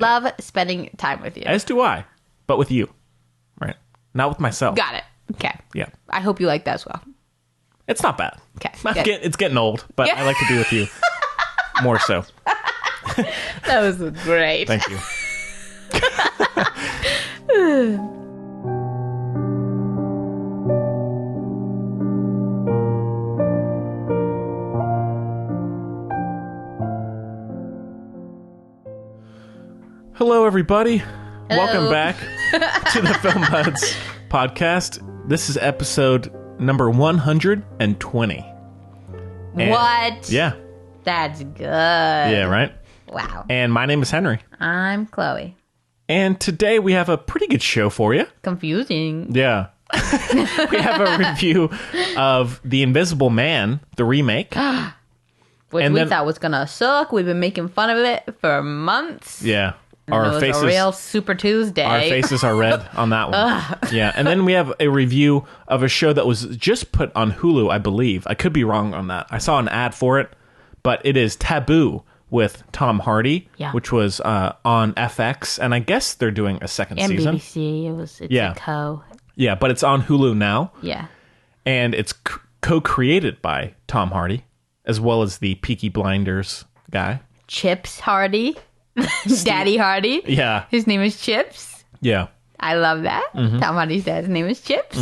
Love spending time with you. As do I, but with you, right? Not with myself. Got it. Okay. Yeah. I hope you like that as well. It's not bad. Okay. It's getting old, but I like to be with you more so. That was great. Thank you. Hello, everybody. Hello. Welcome back to the Film Buds podcast. This is episode number 120. And what? Yeah. That's good. Yeah, right? Wow. And my name is Henry. I'm Chloe. And today we have a pretty good show for you. Confusing. Yeah. We have a review of The Invisible Man, the remake. Which And we then- thought was gonna suck. We've been making fun of it for months. Yeah. And it was a real Super Tuesday. Our faces are red on that one. Yeah. And then we have a review of a show that was just put on Hulu, I believe. I could be wrong on that. I saw an ad for it, but it is Taboo with Tom Hardy, which was on FX. And I guess they're doing a second and season. BBC. It's a co. Yeah, but it's on Hulu now. Yeah. And it's co-created by Tom Hardy, as well as the Peaky Blinders guy. Chips Hardy. Daddy Hardy. Yeah. His name is Chips. Yeah. I love that. Tom Hardy's dad's name is Chips.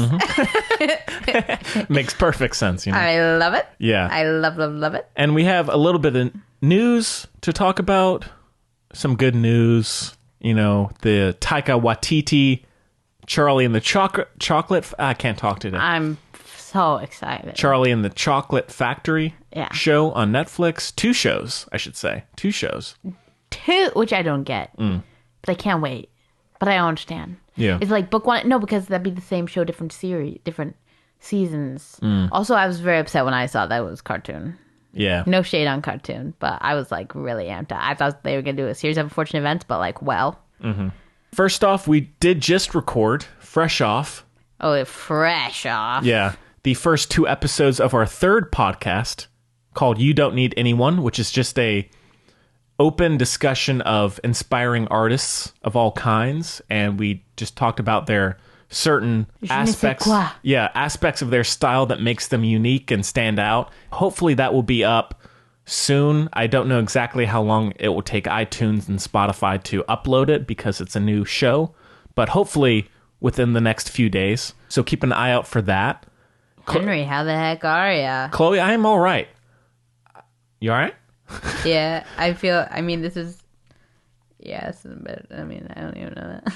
Makes perfect sense, you know. I love it. Yeah. I love it. And we have a little bit of news to talk about. Some good news. You know, the Taika Waititi, Charlie and the Chocolate... I can't talk today. I'm so excited. Charlie and the Chocolate Factory show on Netflix. 2 shows, I should say. 2 shows. 2, which I don't get. But I can't wait. But I don't understand. Yeah. It's like book 1. No, because that'd be the same show, different series, different seasons. Also, I was very upset when I saw that it was cartoon. Yeah. No shade on cartoon, but I was like really amped up. I thought they were going to do a series of unfortunate events, but like, well. First off, we did just record, fresh off. Oh, fresh off. Yeah. The first 2 episodes of our 3rd podcast called You Don't Need Anyone, which is just a open discussion of inspiring artists of all kinds. And we just talked about their certain aspects. Aspects of their style that makes them unique and stand out. Hopefully that will be up soon. I don't know exactly how long it will take iTunes and Spotify to upload it because it's a new show, but hopefully within the next few days. So keep an eye out for that. Henry, how the heck are ya? Chloe, I am all right. You all right? Yeah, I feel, this is a bit, I don't even know that.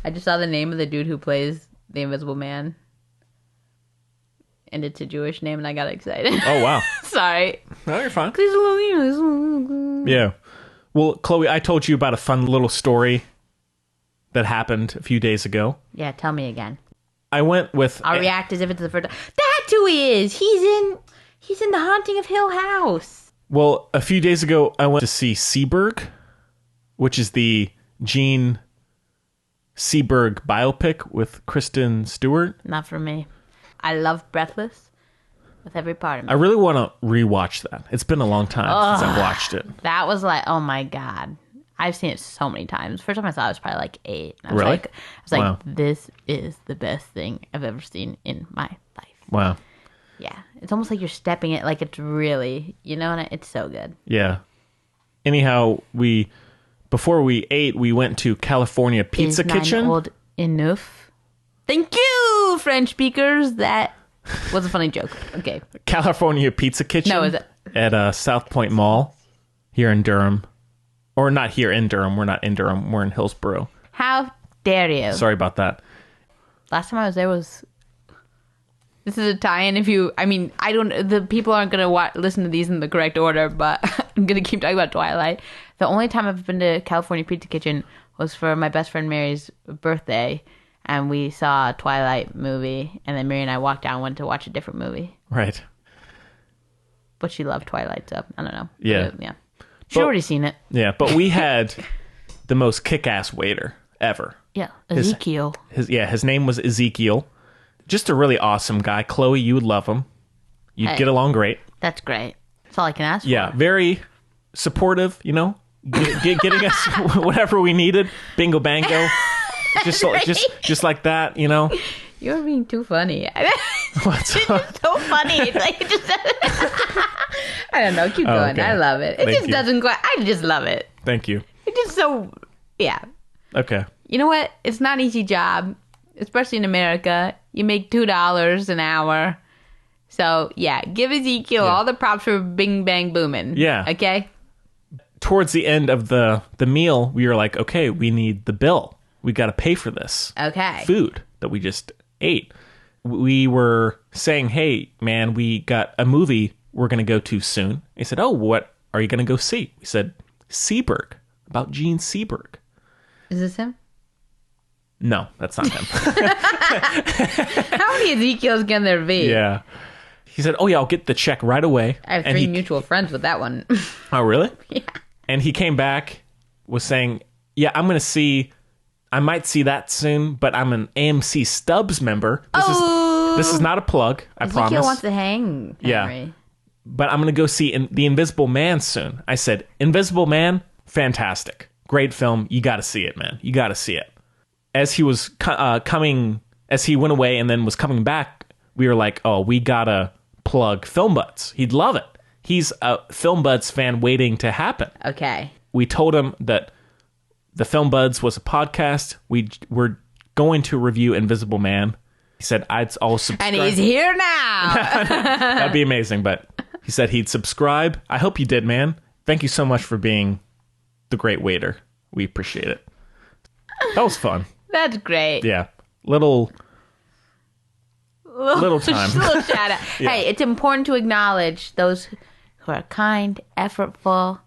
I just saw the name of the dude who plays the Invisible Man. And it's a Jewish name, and I got excited. Oh, wow. Sorry. No, you're fine. Yeah. Well, Chloe, I told you about a fun little story that happened a few days ago. Yeah, tell me again. I went with... I'll react as if it's the first time. That's who he is! He's in The Haunting of Hill House. Well, a few days ago, I went to see Seberg, which is the Gene Seberg biopic with Kristen Stewart. Not for me. I love Breathless with every part of me. I really want to rewatch that. It's been a long time since I've watched it. That was like, oh my God. I've seen it so many times. First time I saw it was probably like 8. I was Really? like, this is the best thing I've ever seen in my life. Wow. Yeah. It's almost like you're stepping it, like it's really, and it's so good. Yeah. Anyhow, before we ate, we went to California Pizza Kitchen. Old enough. Thank you, French speakers. That was a funny joke. Okay. California Pizza Kitchen. No, is it? At South Point Mall here in Durham. Or not here in Durham. We're not in Durham. We're in Hillsborough. How dare you? Sorry about that. Last time I was there was... This is a tie-in the people aren't going to listen to these in the correct order, but I'm going to keep talking about Twilight. The only time I've been to California Pizza Kitchen was for my best friend Mary's birthday, and we saw a Twilight movie, and then Mary and I walked out and went to watch a different movie. Right. But she loved Twilight, so I don't know. Yeah. Yeah. She'd already seen it. Yeah, but we had the most kick-ass waiter ever. Yeah, Ezekiel. His name was Ezekiel. Just a really awesome guy. Chloe, you would love him. You'd get along great. That's great. That's all I can ask for. Yeah, very supportive, getting us whatever we needed. Bingo bango. Just like that, you know. You're being too funny. What's It's just so funny. It's like it just I don't know. Keep going. Okay. I love it. It Thank just you. doesn't quite. I just love it. Thank you. It's just so. Yeah. Okay. You know what? It's not an easy job, especially in America. You make $2 an hour. So yeah, give Ezekiel all the props for Bing Bang Booming. Yeah. Okay. Towards the end of the meal, we were like, okay, we need the bill. We got to pay for this Okay. food that we just ate. We were saying, hey, man, we got a movie we're going to go to soon. He said, oh, what are you going to go see? We said, Seberg, about Gene Seberg. Is this him? No, that's not him. How many Ezekiels can there be? Yeah. He said, oh, yeah, I'll get the check right away. I have And three mutual friends with that one. Oh, really? Yeah. And he came back, was saying, yeah, I might see that soon, but I'm an AMC Stubbs member. This is not a plug, I Ezekiel promise. wants to hang. Yeah. Henry. But I'm going to go see The Invisible Man soon. I said, Invisible Man, fantastic. Great film. You got to see it, man. You got to see it. As he was as he went away and then was coming back, we were like, oh, we got to plug Film Buds. He'd love it. He's a Film Buds fan waiting to happen. Okay. We told him that the Film Buds was a podcast. We were going to review Invisible Man. He said, I'll subscribe. And he's here now. That'd be amazing. But he said he'd subscribe. I hope you did, man. Thank you so much for being the great waiter. We appreciate it. That was fun. That's great. Yeah. Little time. Little shout out. Yeah. Hey, it's important to acknowledge those who are kind, effortful,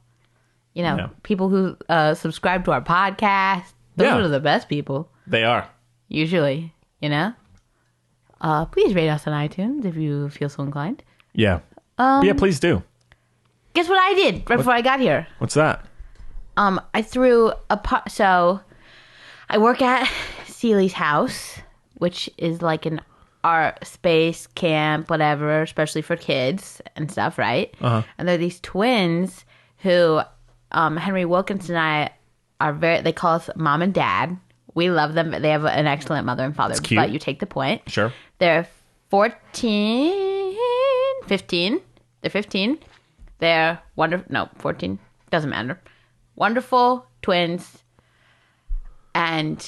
people who subscribe to our podcast. Those Yeah. are the best people, They are. usually, Please rate us on iTunes if you feel so inclined. Yeah. Yeah, please do. Guess what I did right before I got here? What's that? I threw so I work at Seely's house, which is like an art space camp, whatever, especially for kids and stuff, right? Uh-huh. And there are these twins who Henry Wilkinson and I they call us mom and dad. We love them. They have an excellent mother and father, cute. but you take the point. Sure. They're 15. They're 15. They're wonderful. No, 14. Doesn't matter. Wonderful twins. And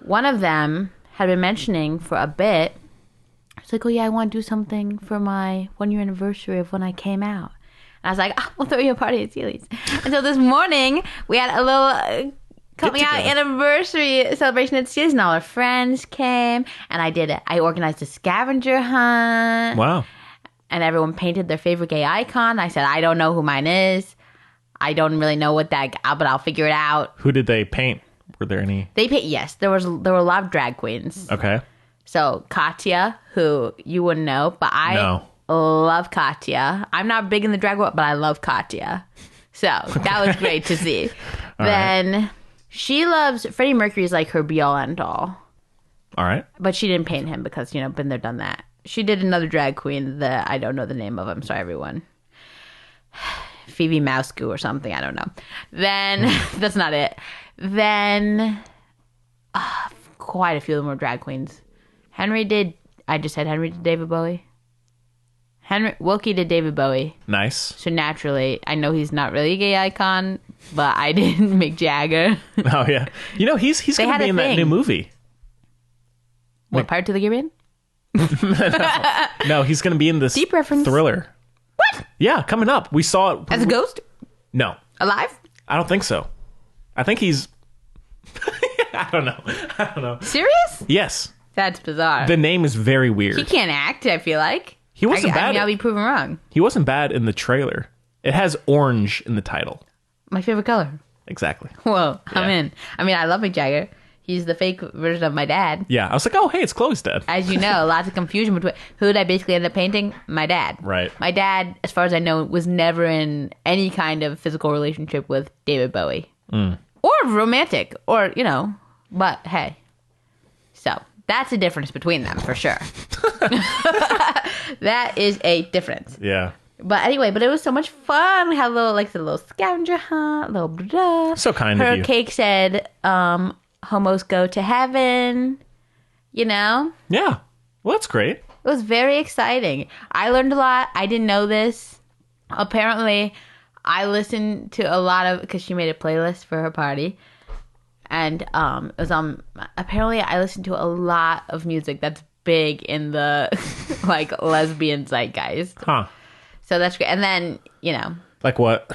one of them had been mentioning for a bit, it's like, oh yeah, I want to do something for my 1 year anniversary of when I came out. And I was like, we'll throw you a party at Seely's. And so this morning, we had a little coming out anniversary celebration at Seely's, and all our friends came. And I organized a scavenger hunt. Wow. And everyone painted their favorite gay icon. I said, I don't know who mine is. I don't really know what but I'll figure it out. Who did they paint? Were there any? Yes, there were a lot of drag queens. Okay. So Katya, who you wouldn't know, but I love Katya. I'm not big in the drag world, but I love Katya. So that was great to see. Then she loves Freddie Mercury's like her be all end all. All right. But she didn't paint him because, been there, done that. She did another drag queen that I don't know the name of. I'm sorry, everyone. Phoebe Mousegoo or something. I don't know. Then, that's not it. Then, quite a few of them were drag queens. I just said Henry did David Bowie. Wilkie did David Bowie. Nice. So naturally, I know he's not really a gay icon, but I did Mick Jagger. Oh, yeah. He's going to be in that new movie. What, Pirates of the Caribbean? No, he's going to be in this Deep reference. thriller. What? Yeah, coming up. We saw it. As a ghost? No. Alive? I don't think so. I think he's... I don't know. Serious? Yes. That's bizarre. The name is very weird. He can't act, I feel like. He wasn't bad. I'll be proven wrong. He wasn't bad in the trailer. It has orange in the title. My favorite color. Exactly. Whoa, I'm in. I love Mick Jagger. He's the fake version of my dad. Yeah, I was like, oh, hey, it's Chloe's dad. As you know, lots of confusion between who did I basically end up painting? My dad. Right. My dad, as far as I know, was never in any kind of physical relationship with David Bowie. Or romantic, or, but hey. So, that's a difference between them, for sure. That is a difference. Yeah. But anyway, but it was so much fun. We had the little scavenger hunt, little blah. So kind Her of you. cake said, homos go to heaven, you know? Yeah. Well, that's great. It was very exciting. I learned a lot. I didn't know this. Apparently, I listened to a lot of, because she made a playlist for her party. And it was apparently I listened to a lot of music that's big in the, like, lesbian zeitgeist. Huh. So that's great. And then, you know. Like what?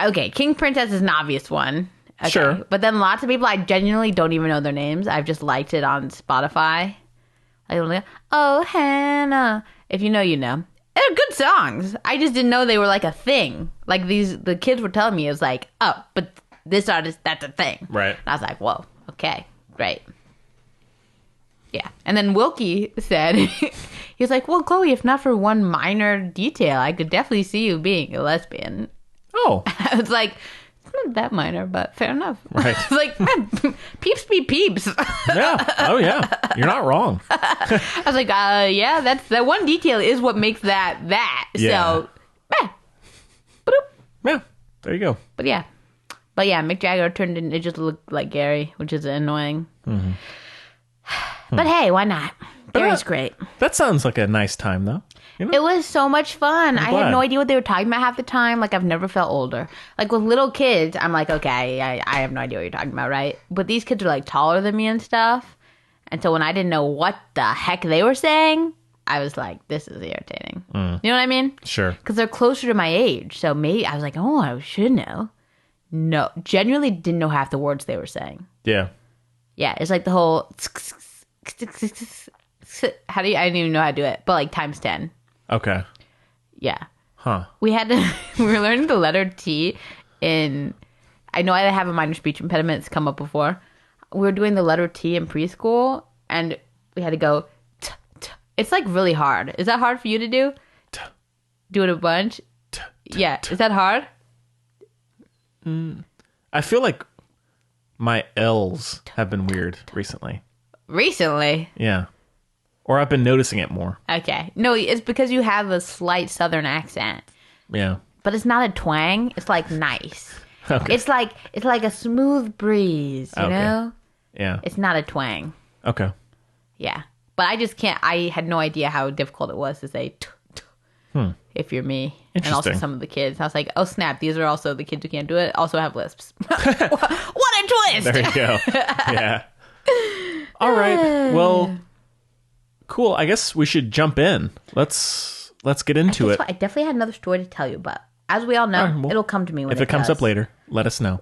Okay, King Princess is an obvious one. Okay. Sure. But then lots of people, I genuinely don't even know their names. I've just liked it on Spotify. I don't know. Oh, Hannah. If you know, you know. They're good songs. I just didn't know they were like a thing. Like the kids were telling me, it was like, oh, but this artist, that's a thing. Right. And I was like, whoa, okay, great. Yeah. And then Wilkie said, he was like, well, Chloe, if not for one minor detail, I could definitely see you being a lesbian. Oh. I was like, it's not that minor, but fair enough. Right. It's like, man, peeps be peeps. Yeah. Oh, yeah. You're not wrong. I was like, yeah, that one detail is what makes that. Yeah. So, boop. Yeah. There you go. But yeah, Mick Jagger turned in, it just looked like Gary, which is annoying. Mm-hmm. But hey, why not? Gary's great. That sounds like a nice time, though. You know? It was so much fun. I glad. had no idea what they were talking about half the time. Like, I've never felt older. Like, with little kids, I'm like, okay, I have no idea what you're talking about, right? But these kids are, like, taller than me and stuff. And so when I didn't know what the heck they were saying, I was like, this is irritating. You know what I mean? Sure. Because they're closer to my age. So maybe I was like, oh, I should know. No, genuinely didn't know half the words they were saying. Yeah. Yeah, it's like the whole... I didn't even know how to do it, but like times 10. Okay. Yeah. Huh. We were learning the letter T in, I know I have a minor speech impediment, it's come up before. We were doing the letter T in preschool, and we had to go, it's like really hard. Is that hard for you to do? Do it a bunch? Yeah. Is that hard? I feel like my L's have been weird recently. Recently? Yeah. Or I've been noticing it more. Okay. No, it's because you have a slight southern accent. Yeah. But it's not a twang. It's like nice. Okay. It's like a smooth breeze, you know? Yeah. It's not a twang. Okay. Yeah. But I just can't. I had no idea how difficult it was to say if you're me. And also Interesting. some of the kids. I was like, oh, snap. These are also the kids who can't do it. Also have lisps. What a twist. There you go. Yeah. All right. Well, cool. I guess we should jump in. Let's get into it. I definitely had another story to tell you, but as we all know, All right, well, it'll come to me when if it comes up later, let us know.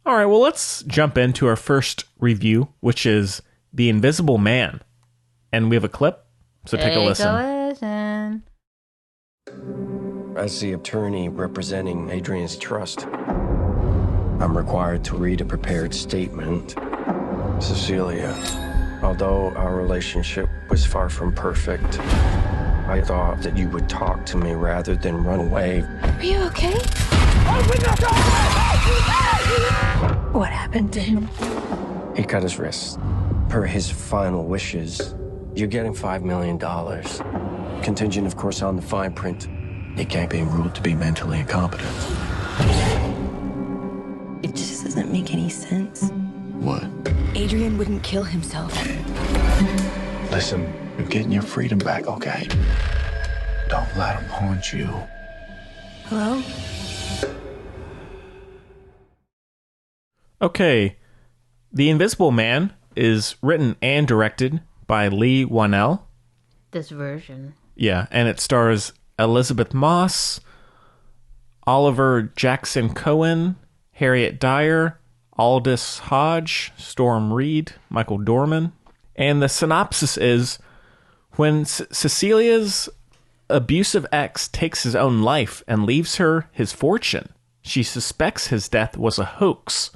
All right. Well, let's jump into our first review, which is The Invisible Man. And we have a clip, so take a listen. As the attorney representing Adrian's trust, I'm required to read a prepared statement. Cecilia, although our relationship was far from perfect, I thought that you would talk to me rather than run away. Are you okay? What happened to him? He cut his wrist. Per his final wishes, you're getting $5 million. Contingent, of course, on the fine print. He can't be ruled to be mentally incompetent. It just doesn't make any sense. What? Adrian wouldn't kill himself. Listen, you're getting your freedom back, okay? Don't let him haunt you. Hello? Okay. The Invisible Man is written and directed by Lee Wanell. This version. Yeah, and it stars Elizabeth Moss, Oliver Jackson Cohen, Harriet Dyer, Aldous Hodge, Storm Reed, Michael Dorman. And the synopsis is, when Cecilia's abusive ex takes his own life and leaves her his fortune, she suspects his death was a hoax,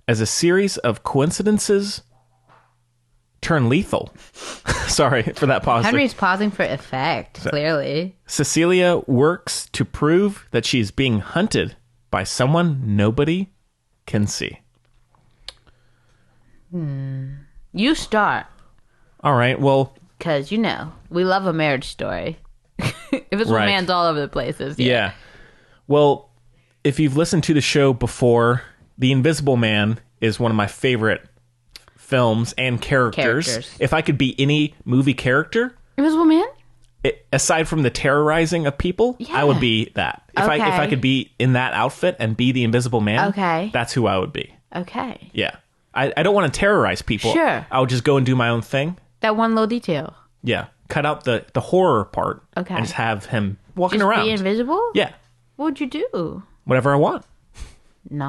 as a series of coincidences turn lethal. Sorry for that pause. Henry's pausing for effect, clearly. Cecilia works to prove that she's being hunted by someone nobody can see. You start. All right, well... Because, you know, we love a marriage story. Invisible Right. Man's all over the places. Yeah. Well, if you've listened to the show before, The Invisible Man is one of my favorite films and characters. If I could be any movie character, Invisible Man? aside from the terrorizing of people, I would be that. If I could be in that outfit and be the Invisible Man, that's who I would be. Okay. Yeah. I don't want to terrorize people. Sure. I would just go and do my own thing. That one little detail. Yeah. Cut out the horror part. Okay. And just have him walking Just around. be invisible? Yeah. What would you do? Whatever I want. No.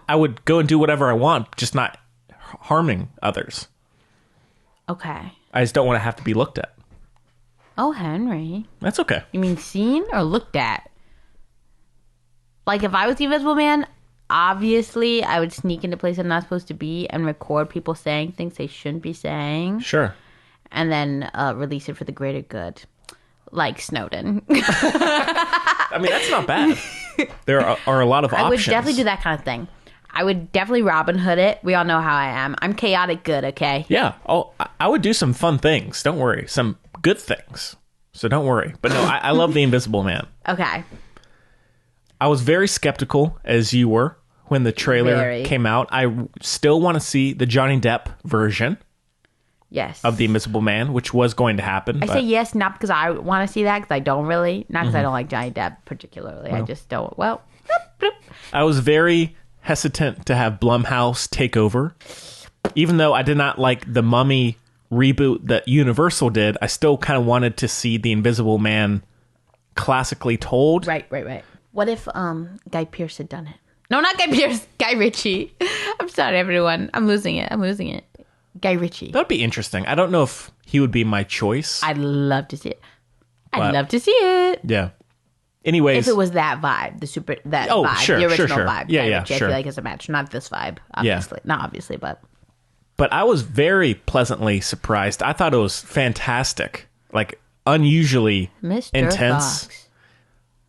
I would go and do whatever I want, just not harming others. Okay. I just don't want to have to be looked at. Oh, Henry. That's okay. You mean seen or looked at? Like, if I was the Invisible Man, obviously I would sneak into places I'm not supposed to be and record people saying things they shouldn't be saying. Sure. And then release it for the greater good. Like Snowden. I mean, that's not bad. There are a lot of options. I would definitely do that kind of thing. I would definitely Robin Hood it. We all know how I am. I'm chaotic good, okay? Yeah. Oh, I would do some fun things. Don't worry. Some good things. So don't worry. But no, I love The Invisible Man. Okay. I was very skeptical, as you were, when the trailer came out. I still want to see the Johnny Depp version. Yes. Of The Invisible Man, which was going to happen. I say yes, not because I want to see that, because I don't really. Not because I don't like Johnny Depp particularly. I just don't. Well, I was very hesitant to have Blumhouse take over. Even though I did not like the Mummy reboot that Universal did, I still kind of wanted to see The Invisible Man classically told. Right. What if Guy Pearce had done it? No, not Guy Pearce. Guy Ritchie. I'm sorry, everyone. I'm losing it. Guy Ritchie. That'd be interesting. I don't know if he would be my choice. I'd love to see it. I'd love to see it. Yeah. Anyways, if it was that vibe, vibe, sure, the original sure. vibe. Yeah, Guy yeah, Ritchie, sure. I feel like it's a match, not this vibe. Obviously, not obviously, but I was very pleasantly surprised. I thought it was fantastic, like unusually Mr. intense. Fox.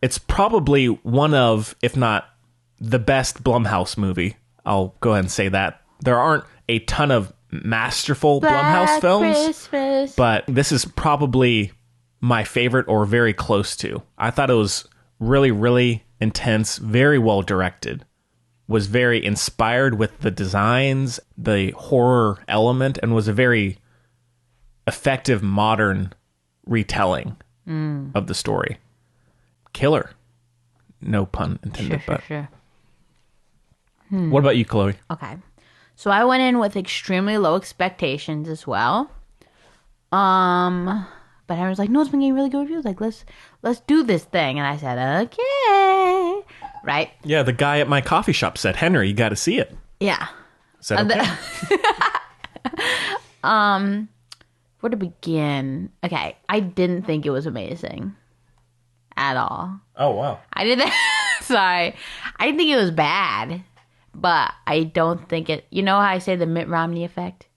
It's probably one of, if not the best Blumhouse movie. I'll go ahead and say that. There aren't a ton of masterful Blumhouse films, Christmas. but this is probably my favorite or very close to. I thought it was really, really intense, very well directed, was very inspired with the designs, the horror element, and was a very effective modern retelling of the story. Killer. No pun intended. Sure. What about you, Chloe? Okay. So I went in with extremely low expectations as well. But Henry was like, no, it's been getting really good reviews. Like, let's do this thing. And I said, okay. Right? Yeah, the guy at my coffee shop said, Henry, you got to see it. Yeah. Said, okay. Where to begin? Okay. I didn't think it was amazing at all. Oh, wow. I didn't. Sorry. I didn't think it was bad. But I don't think it... You know how I say the Mitt Romney effect?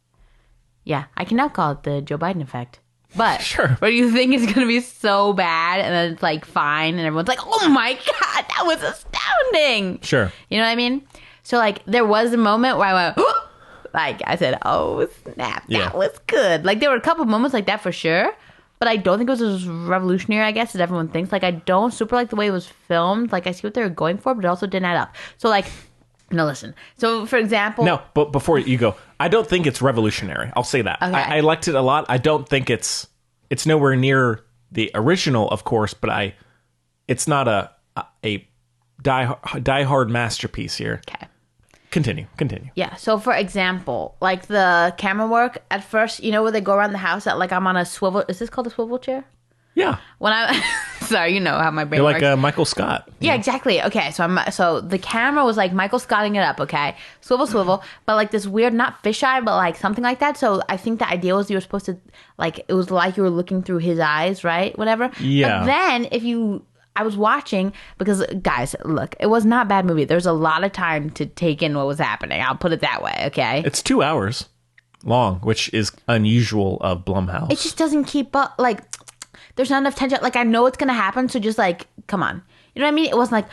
Yeah, I can now call it the Joe Biden effect. But sure. But you think it's going to be so bad, and then it's like fine, and everyone's like, oh my God, that was astounding. Sure. You know what I mean? So like there was a moment where I went, oh! Like I said, oh snap, that was good. Like there were a couple moments like that for sure. But I don't think it was as revolutionary, I guess, as everyone thinks. Like I don't super like the way it was filmed. Like I see what they were going for, but it also didn't add up. So like... No, listen. So, for example... No, but before you go, I don't think it's revolutionary. I'll say that. Okay. I liked it a lot. I don't think it's nowhere near the original, of course, but it's not a die-hard masterpiece here. Okay. Continue. Yeah, so for example, like the camera work, at first, you know where they go around the house that like I'm on a swivel... Is this called a swivel chair? Yeah. When I... Sorry, you know how my brain You're works. like Michael Scott. Yeah, exactly. Okay, so the camera was like Michael Scotting it up, okay? Swivel, but like this weird, not fisheye, but like something like that. So I think the idea was you were supposed to, like, it was like you were looking through his eyes, right? Whatever. Yeah. But then I was watching, because guys, look, it was not a bad movie. There's a lot of time to take in what was happening. I'll put it that way, okay? It's 2 hours long, which is unusual of Blumhouse. It just doesn't keep up, like... There's not enough tension. Like, I know it's going to happen, so just, like, come on. You know what I mean? It wasn't like...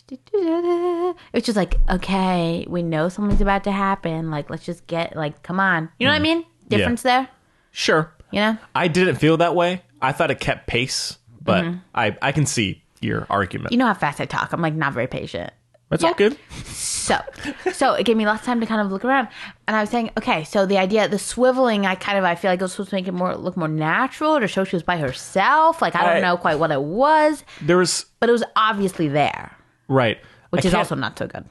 It was just like, okay, we know something's about to happen. Like, let's just get, like, come on. You know what I mean? Difference there? Sure. You know? I didn't feel that way. I thought it kept pace, but I can see your argument. You know how fast I talk. I'm like not very patient. That's all good. So it gave me lots of time to kind of look around, and I was saying, okay, so the idea, the swiveling, I feel like it was supposed to make it look more natural, to show she was by herself. Like I don't know quite what it was. But it was obviously there, right? Which is also not so good.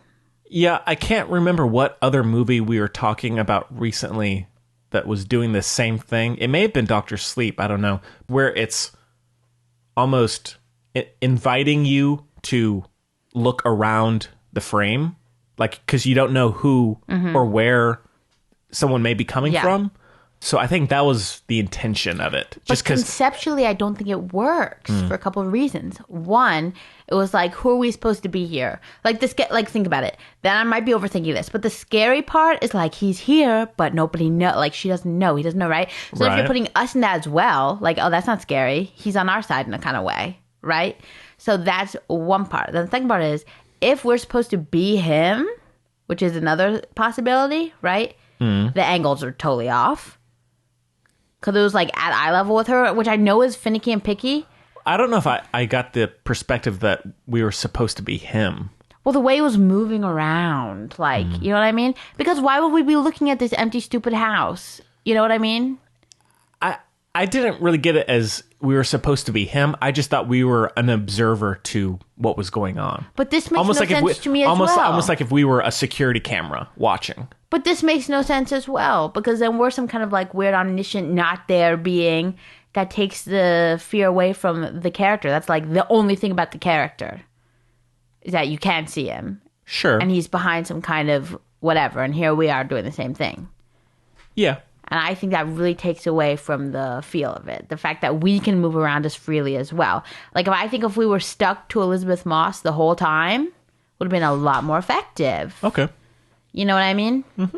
Yeah, I can't remember what other movie we were talking about recently that was doing the same thing. It may have been Dr. Sleep. I don't know, where it's almost inviting you to look around the frame, like, because you don't know who or where someone may be coming from. So I think that was the intention of it. Just because conceptually, I don't think it works for a couple of reasons. One, it was like, who are we supposed to be here? Like think about it. Then I might be overthinking this, but the scary part is like, he's here, but nobody know. Like she doesn't know. He doesn't know, right? So if you're putting us in that as well, like, oh, that's not scary. He's on our side in a kind of way, right? So that's one part. Then the second part is, if we're supposed to be him, which is another possibility, right? The angles are totally off. Because it was like at eye level with her, which I know is finicky and picky. I don't know if I got the perspective that we were supposed to be him. Well, the way it was moving around, like, you know what I mean? Because why would we be looking at this empty, stupid house? You know what I mean? I didn't really get it as we were supposed to be him. I just thought we were an observer to what was going on. But this makes no sense to me as well. Almost like if we were a security camera watching. But this makes no sense as well, because then we're some kind of like weird omniscient not there being that takes the fear away from the character. That's like the only thing about the character is that you can't see him. Sure. And he's behind some kind of whatever, and here we are doing the same thing. Yeah. And I think that really takes away from the feel of it. The fact that we can move around as freely as well. Like, if we were stuck to Elizabeth Moss the whole time, would have been a lot more effective. Okay. You know what I mean? Mm-hmm.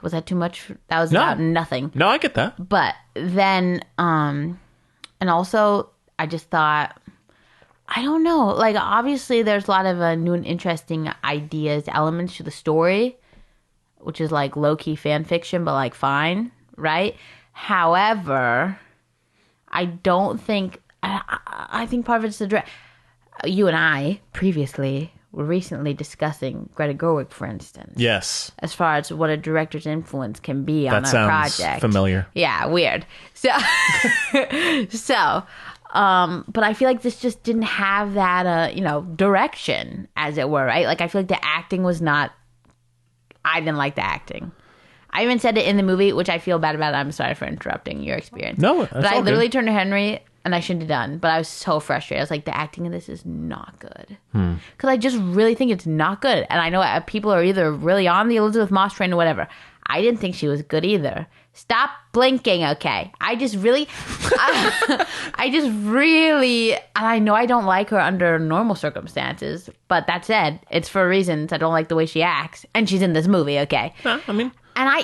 Was that too much? That was about nothing. No, I get that. But then, and also, I just thought, I don't know. Like, obviously, there's a lot of new and interesting ideas, elements to the story, which is like low-key fan fiction, but like fine, right? However, I don't think, I think part of it's the you and I previously were recently discussing Greta Gerwig, for instance. Yes. As far as what a director's influence can be on a project. That sounds familiar. Yeah, weird. So, but I feel like this just didn't have that, direction, as it were, right? Like, I feel like the acting was not, I didn't like the acting. I even said it in the movie, which I feel bad about. I'm sorry for interrupting your experience. No, that's but I all literally good. turned to Henry, and I shouldn't have done. But I was so frustrated. I was like, the acting in this is not good. Because I just really think it's not good. And I know people are either really on the Elizabeth Moss train or whatever. I didn't think she was good either. Stop blinking, okay? I just really, and I know I don't like her under normal circumstances, but that said, it's for reasons. I don't like the way she acts, and she's in this movie, okay? I mean, and I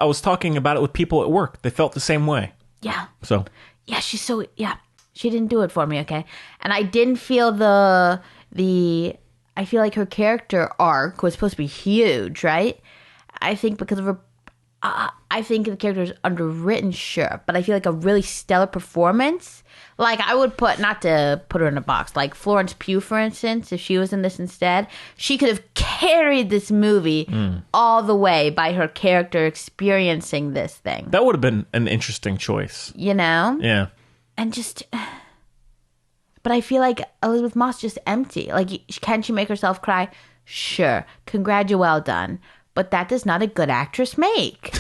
was talking about it with people at work. They felt the same way. Yeah. So. Yeah, she didn't do it for me, okay? And I didn't feel I feel like her character arc was supposed to be huge, right? I think because of her, I think the character is underwritten, sure, but I feel like a really stellar performance. Like, I would not to put her in a box, like Florence Pugh, for instance, if she was in this instead, she could have carried this movie all the way by her character experiencing this thing. That would have been an interesting choice. You know? Yeah. And just, but I feel like Elizabeth Moss just empty. Like, can she make herself cry? Sure. Well done. But that does not a good actress make.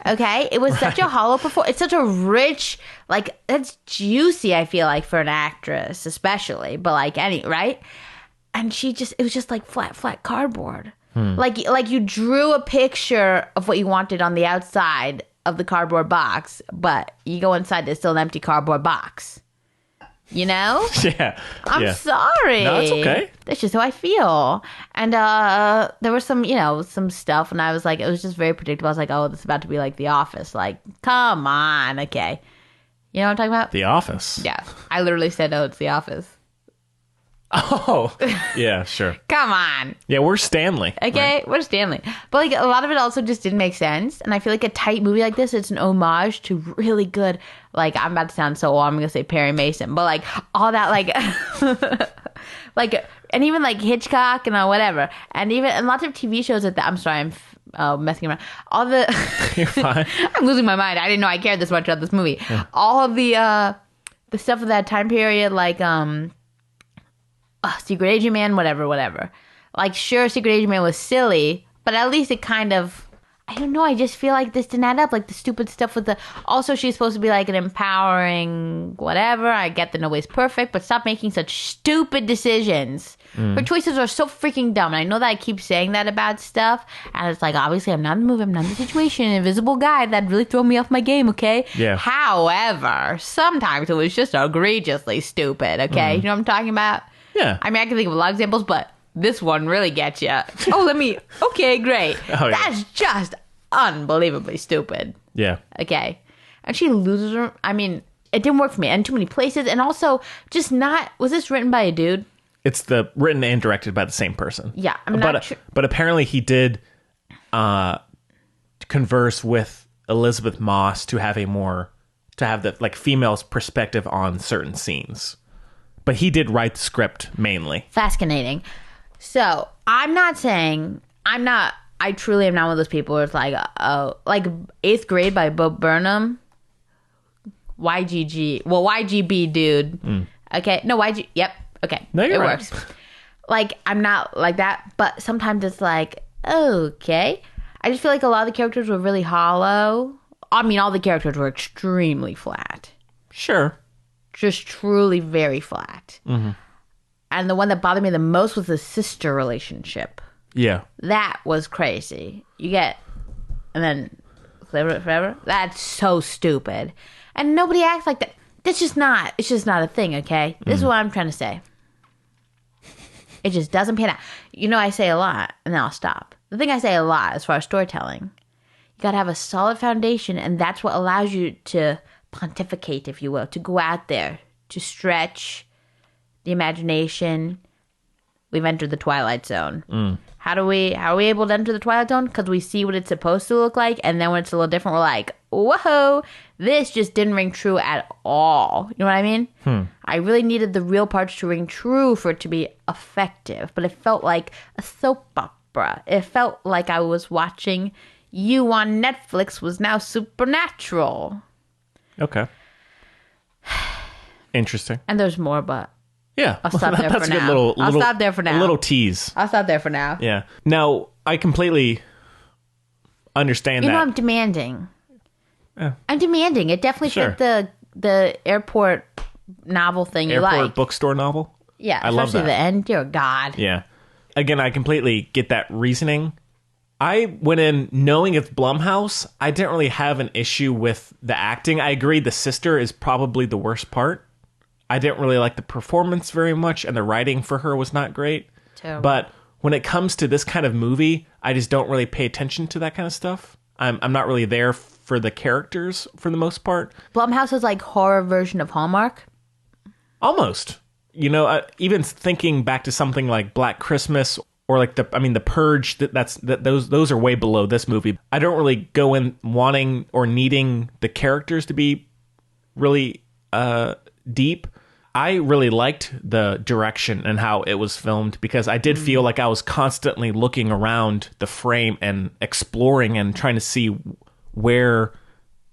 Okay? It was such a hollow performance. It's such a rich, like, it's juicy, I feel like, for an actress, especially. But, like, right? And it was just like flat cardboard. Like you drew a picture of what you wanted on the outside of the cardboard box, but you go inside, there's still an empty cardboard box. You know? Yeah. I'm sorry. No, it's okay. That's just how I feel. And there was some stuff, and I was like, it was just very predictable. I was like, oh, this is about to be like The Office. Like, come on, okay. You know what I'm talking about? The Office. Yeah. I literally said, oh, it's The Office. Oh, yeah, sure. Come on. Yeah, we're Stanley. Okay, right? we're Stanley. But like a lot of it also just didn't make sense. And I feel like a tight movie like this, it's an homage to really good, like I'm about to sound so old, I'm gonna say Perry Mason, but like all that like like and even like Hitchcock and whatever. And lots of TV shows at that I'm sorry, I'm messing around. All the You're fine. I'm losing my mind. I didn't know I cared this much about this movie. Yeah. All of the stuff of that time period, like Secret Agent Man, whatever. Like, sure, Secret Agent Man was silly, but at least it kind of, I don't know, I just feel like this didn't add up. Like, the stupid stuff with also, she's supposed to be, like, an empowering whatever. I get that nobody's perfect, but stop making such stupid decisions. Her choices are so freaking dumb. And I know that I keep saying that about stuff. And it's like, obviously, I'm not in the movie. I'm not in the situation. An invisible guy that really threw me off my game, okay? Yeah. However, sometimes it was just egregiously stupid, okay? You know what I'm talking about? Yeah. I mean, I can think of a lot of examples, but this one really gets you. Okay, great. Oh, yeah. That's just unbelievably stupid. Yeah. Okay. And she loses her. I mean, it didn't work for me. And too many places. And also, just not. Was this written by a dude? It's written and directed by the same person. Yeah. I'm not sure. But apparently he did converse with Elizabeth Moss to have the like female's perspective on certain scenes. But he did write the script mainly. Fascinating. So, I truly am not one of those people where it's like 8th Grade by Bo Burnham. YGB, dude. Okay. No, YG. Yep. Okay. No, you're it right. works. Like, I'm not like that, but sometimes it's like, okay. I just feel like a lot of the characters were really hollow. I mean, all the characters were extremely flat. Sure. Just truly very flat. Mm-hmm. And the one that bothered me the most was the sister relationship. Yeah. That was crazy. And then live it forever? That's so stupid. And nobody acts like that. It's just not a thing, okay? This is what I'm trying to say. It just doesn't pan out. You know, I say a lot, and then I'll stop. The thing I say a lot as far as storytelling, you gotta have a solid foundation, and that's what allows you to pontificate, if you will, to go out there, to stretch the imagination. We've entered the Twilight Zone. How are we able to enter the Twilight Zone? Because we see what it's supposed to look like, and then when it's a little different, we're like, whoa, this just didn't ring true at all. You know what I mean? I really needed the real parts to ring true for it to be effective, but it felt like a soap opera. It felt like I was watching You on Netflix Was Now Supernatural. Okay. Interesting. And there's more, but yeah, I'll stop there that's for a good now. I'll stop there for now. A little tease. I'll stop there for now. Yeah. Now, I completely understand that. You know, I'm demanding. Yeah. I'm demanding. It definitely Sure. fit the airport novel thing you Airport like. bookstore novel? Yeah, I love especially that. the end. Dear God. Yeah. Again, I completely get that reasoning. I went in knowing it's Blumhouse. I didn't really have an issue with the acting. I agree the sister is probably the worst part. I didn't really like the performance very much, and the writing for her was not great. Terrible. But when it comes to this kind of movie, I just don't really pay attention to that kind of stuff. I'm not really there for the characters for the most part. Blumhouse is like horror version of Hallmark. Almost. You know, even thinking back to something like Black Christmas or like the Purge, those are way below this movie. I don't really go in wanting or needing the characters to be really deep. I really liked the direction and how it was filmed because I did feel like I was constantly looking around the frame and exploring and trying to see where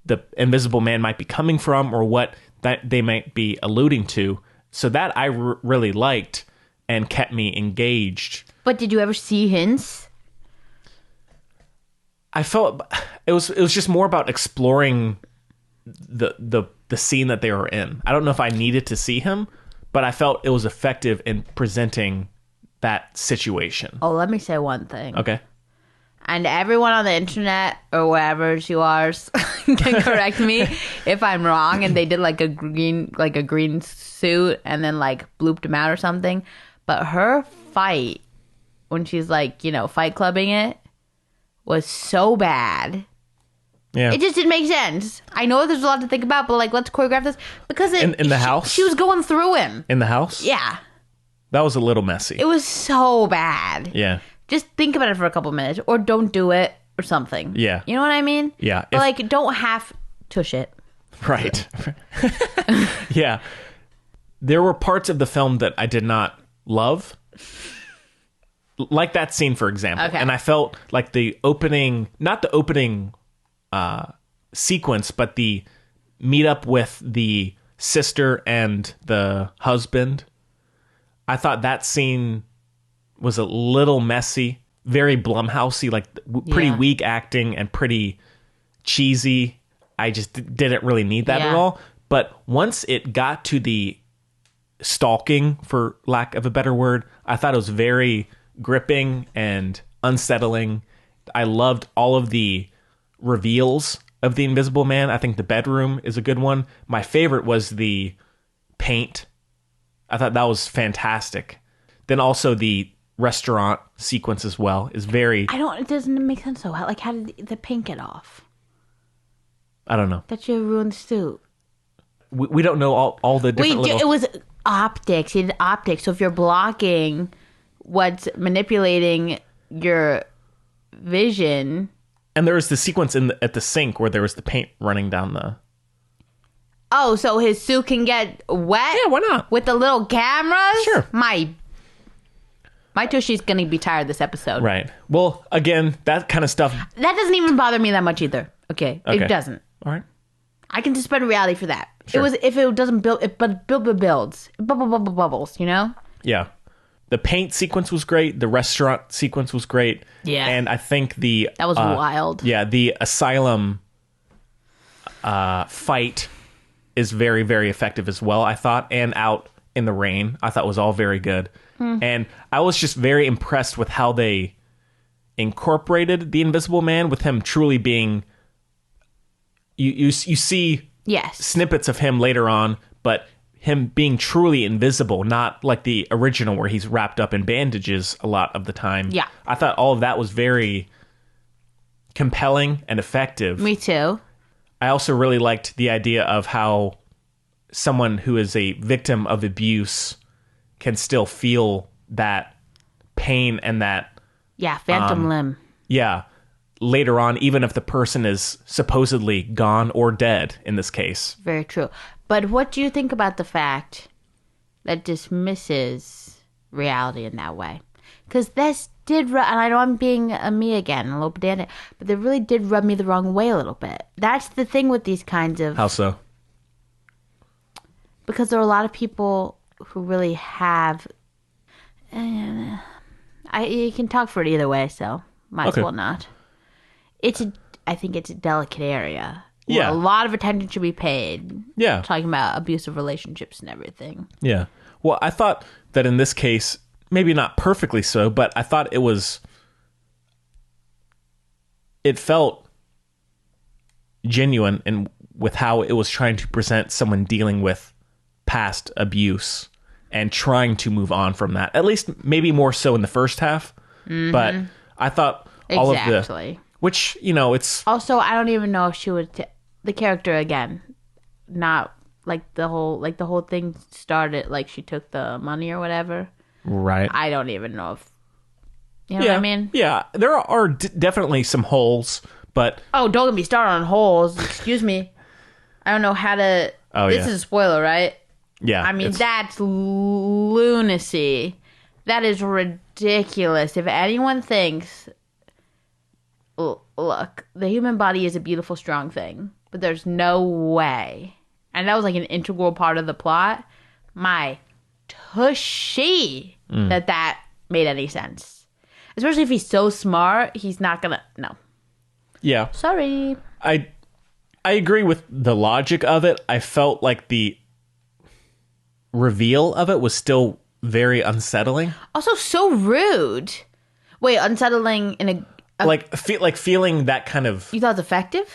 the Invisible Man might be coming from or what that they might be alluding to. So that I really liked and kept me engaged. But did you ever see hints? I felt it was just more about exploring the scene that they were in. I don't know if I needed to see him, but I felt it was effective in presenting that situation. Oh, let me say one thing. Okay. And everyone on the internet or wherever you are can correct me if I'm wrong. And they did like a green suit and then like blooped him out or something. But her fight when she's like, you know, fight clubbing it was so bad. Yeah. It just didn't make sense. I know there's a lot to think about, but like, let's choreograph this because in the house. She was going through him. In the house. Yeah. That was a little messy. It was so bad. Yeah. Just think about it for a couple minutes, or don't do it, or something. Yeah. You know what I mean? Yeah. But like, don't have to shit. Right. Yeah. There were parts of the film that I did not love. Like that scene, for example. Okay. And I felt like the opening, not the opening sequence, but the meet up with the sister and the husband. I thought that scene was a little messy, very Blumhousey, like pretty weak acting and pretty cheesy. I just didn't really need that at all. But once it got to the stalking, for lack of a better word, I thought it was very gripping and unsettling. I loved all of the reveals of the Invisible Man. I think the bedroom is a good one. My favorite was the paint. I thought that was fantastic. Then also the restaurant sequence as well is very... It doesn't make sense though. How did the paint get off? I don't know. That you ruined the suit. We don't know all the different It was optics. He did optics. So if you're blocking what's manipulating your vision... And there was the sequence at the sink where there was the paint running down the... Oh, so his suit can get wet? Yeah, why not? With the little cameras? Sure. My tushy's gonna be tired this episode. Right. Well, again, that kind of stuff... That doesn't even bother me that much either. Okay. It doesn't. All right. I can suspend reality for that. Sure. If it doesn't build, but builds. Bubbles, you know? Yeah. The paint sequence was great. The restaurant sequence was great. Yeah. And I think That was wild. Yeah, the asylum fight is very, very effective as well, I thought. And out in the rain, I thought was all very good. And I was just very impressed with how they incorporated the Invisible Man, with him truly being... You see snippets of him later on, but him being truly invisible, not like the original where he's wrapped up in bandages a lot of the time. Yeah. I thought all of that was very compelling and effective. Me too. I also really liked the idea of how someone who is a victim of abuse can still feel that pain and that... Yeah, phantom limb. Yeah. Later on, even if the person is supposedly gone or dead in this case. Very true. But what do you think about the fact that dismisses reality in that way? Because this did, and I know I'm being a me again, a little pedantic, but they really did rub me the wrong way a little bit. That's the thing with these kinds of... How so? Because there are a lot of people who really have... you can talk for it either way, so might as well not. I think it's a delicate area. Yeah. A lot of attention should be paid. Yeah. Talking about abusive relationships and everything. Yeah. Well, I thought that in this case, maybe not perfectly so, but I thought it felt genuine and with how it was trying to present someone dealing with past abuse and trying to move on from that. At least maybe more so in the first half. Mm-hmm. But I thought all of the... Which, it's... Also, I don't even know if she would... the character, again, not... the whole thing started, she took the money or whatever. Right. I don't even know if... You know what I mean? Yeah. There are definitely some holes, but... Oh, don't get me started on holes. Excuse me. I don't know how to... Oh, this is a spoiler, right? Yeah. I mean, that's lunacy. That is ridiculous. If anyone thinks... Look, the human body is a beautiful, strong thing, but there's no way. And that was an integral part of the plot. My tushy that made any sense. Especially if he's so smart, he's not gonna... No. Yeah. Sorry. I agree with the logic of it. I felt like the reveal of it was still very unsettling. Also so rude. Wait, unsettling in a... feeling that kind of... You thought it was effective?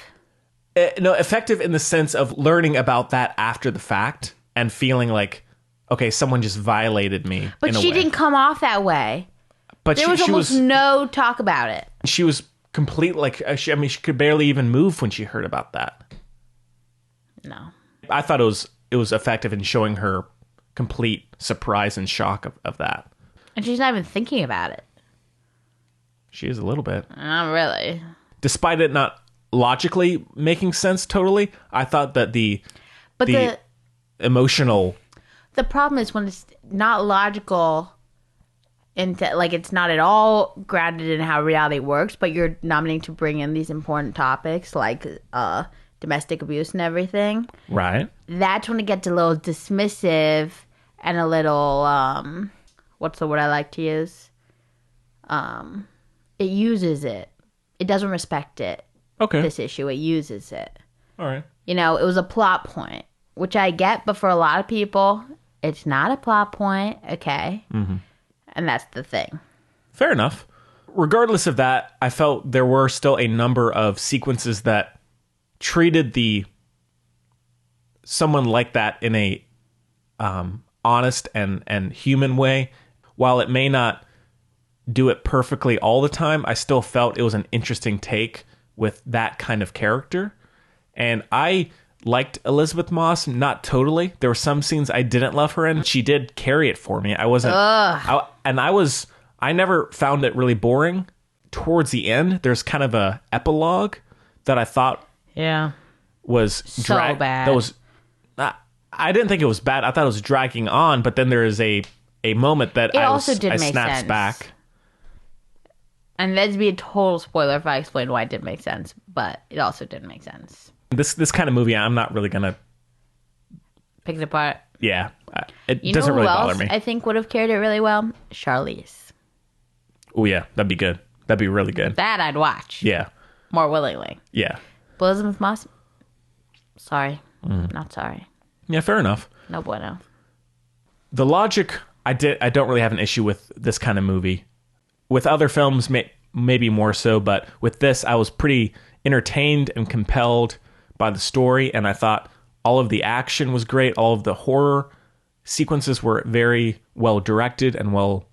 No, effective in the sense of learning about that after the fact and feeling okay, someone just violated me. But she didn't come off that way. But there was almost no talk about it. She was completely she could barely even move when she heard about that. No. I thought it was effective in showing her complete surprise and shock of that. And she's not even thinking about it. She is a little bit. Not really. Despite it not logically making sense totally, I thought that the emotional... The problem is when it's not logical, and like it's not at all grounded in how reality works, but you're nominating to bring in these important topics like domestic abuse and everything. Right. That's when it gets a little dismissive and a little, what's the word I like to use? It uses it. It doesn't respect it. Okay. This issue, it uses it. All right. You know, it was a plot point, which I get, but for a lot of people, it's not a plot point, okay? Mm-hmm. And that's the thing. Fair enough. Regardless of that, I felt there were still a number of sequences that treated someone like that in a honest and human way. While it may not do it perfectly all the time, I still felt it was an interesting take with that kind of character. And I liked Elizabeth Moss, not totally. There were some scenes I didn't love her in. She did carry it for me. I wasn't... I never found it really boring. Towards the end, there's kind of a epilogue that I thought was so bad. That was... I didn't think it was bad. I thought it was dragging on, but then there is a moment that I snapped sense. back. And that'd be a total spoiler if I explained why it didn't make sense, but it also didn't make sense. This kind of movie, I'm not really gonna pick it apart. Yeah, it doesn't really bother me. I think would have carried it really well. Charlize. Oh yeah, that'd be good. That'd be really good. That I'd watch. Yeah, more willingly. Yeah. But Elizabeth Moss. Sorry, not sorry. Yeah, fair enough. No bueno. The logic, I don't really have an issue with this kind of movie. With other films, maybe more so, but with this, I was pretty entertained and compelled by the story, and I thought all of the action was great. All of the horror sequences were very well directed and well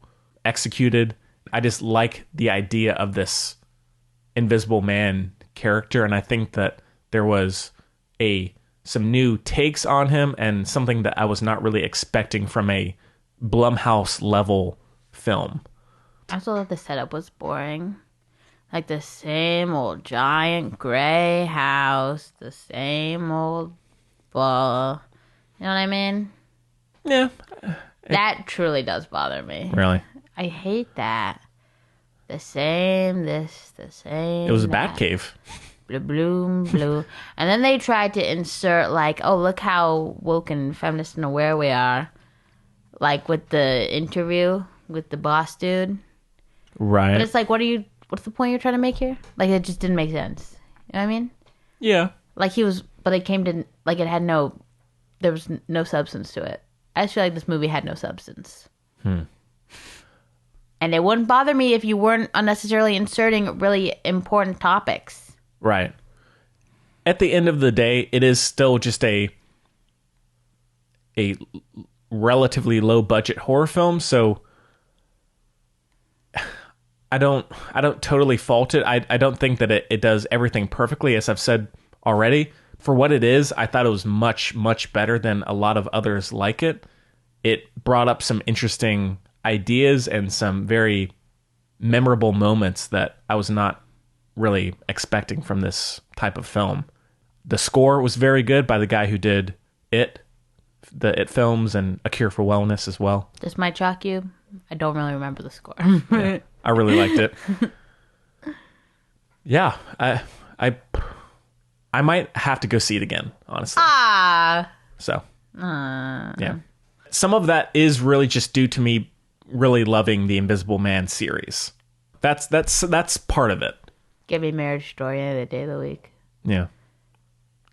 executed. I just like the idea of this Invisible Man character, and I think that there was some new takes on him and something that I was not really expecting from a Blumhouse level film. I also thought the setup was boring. Like the same old giant gray house, the same old ball. You know what I mean? Yeah. That truly does bother me. Really? I hate that. The same, the same. It was a that. Batcave. Blue. And then they tried to insert like, oh, look how woke and feminist and aware we are. Like with the interview with the boss dude. Right. But it's like, what's the point you're trying to make here? Like, it just didn't make sense. You know what I mean? Yeah. Like but it came to, like, there was no substance to it. I just feel like this movie had no substance. And it wouldn't bother me if you weren't unnecessarily inserting really important topics. Right. At the end of the day, it is still just a relatively low budget horror film, so I don't totally fault it. I don't think that it does everything perfectly, as I've said already. For what it is, I thought it was much, much better than a lot of others like it. It brought up some interesting ideas and some very memorable moments that I was not really expecting from this type of film. The score was very good by the guy who did the It films and A Cure for Wellness as well. This might shock you. I don't really remember the score. Yeah, I really liked it. Yeah, I might have to go see it again, honestly. So, yeah. Some of that is really just due to me really loving the Invisible Man series. That's part of it. Give me Marriage Story any day of the week. Yeah.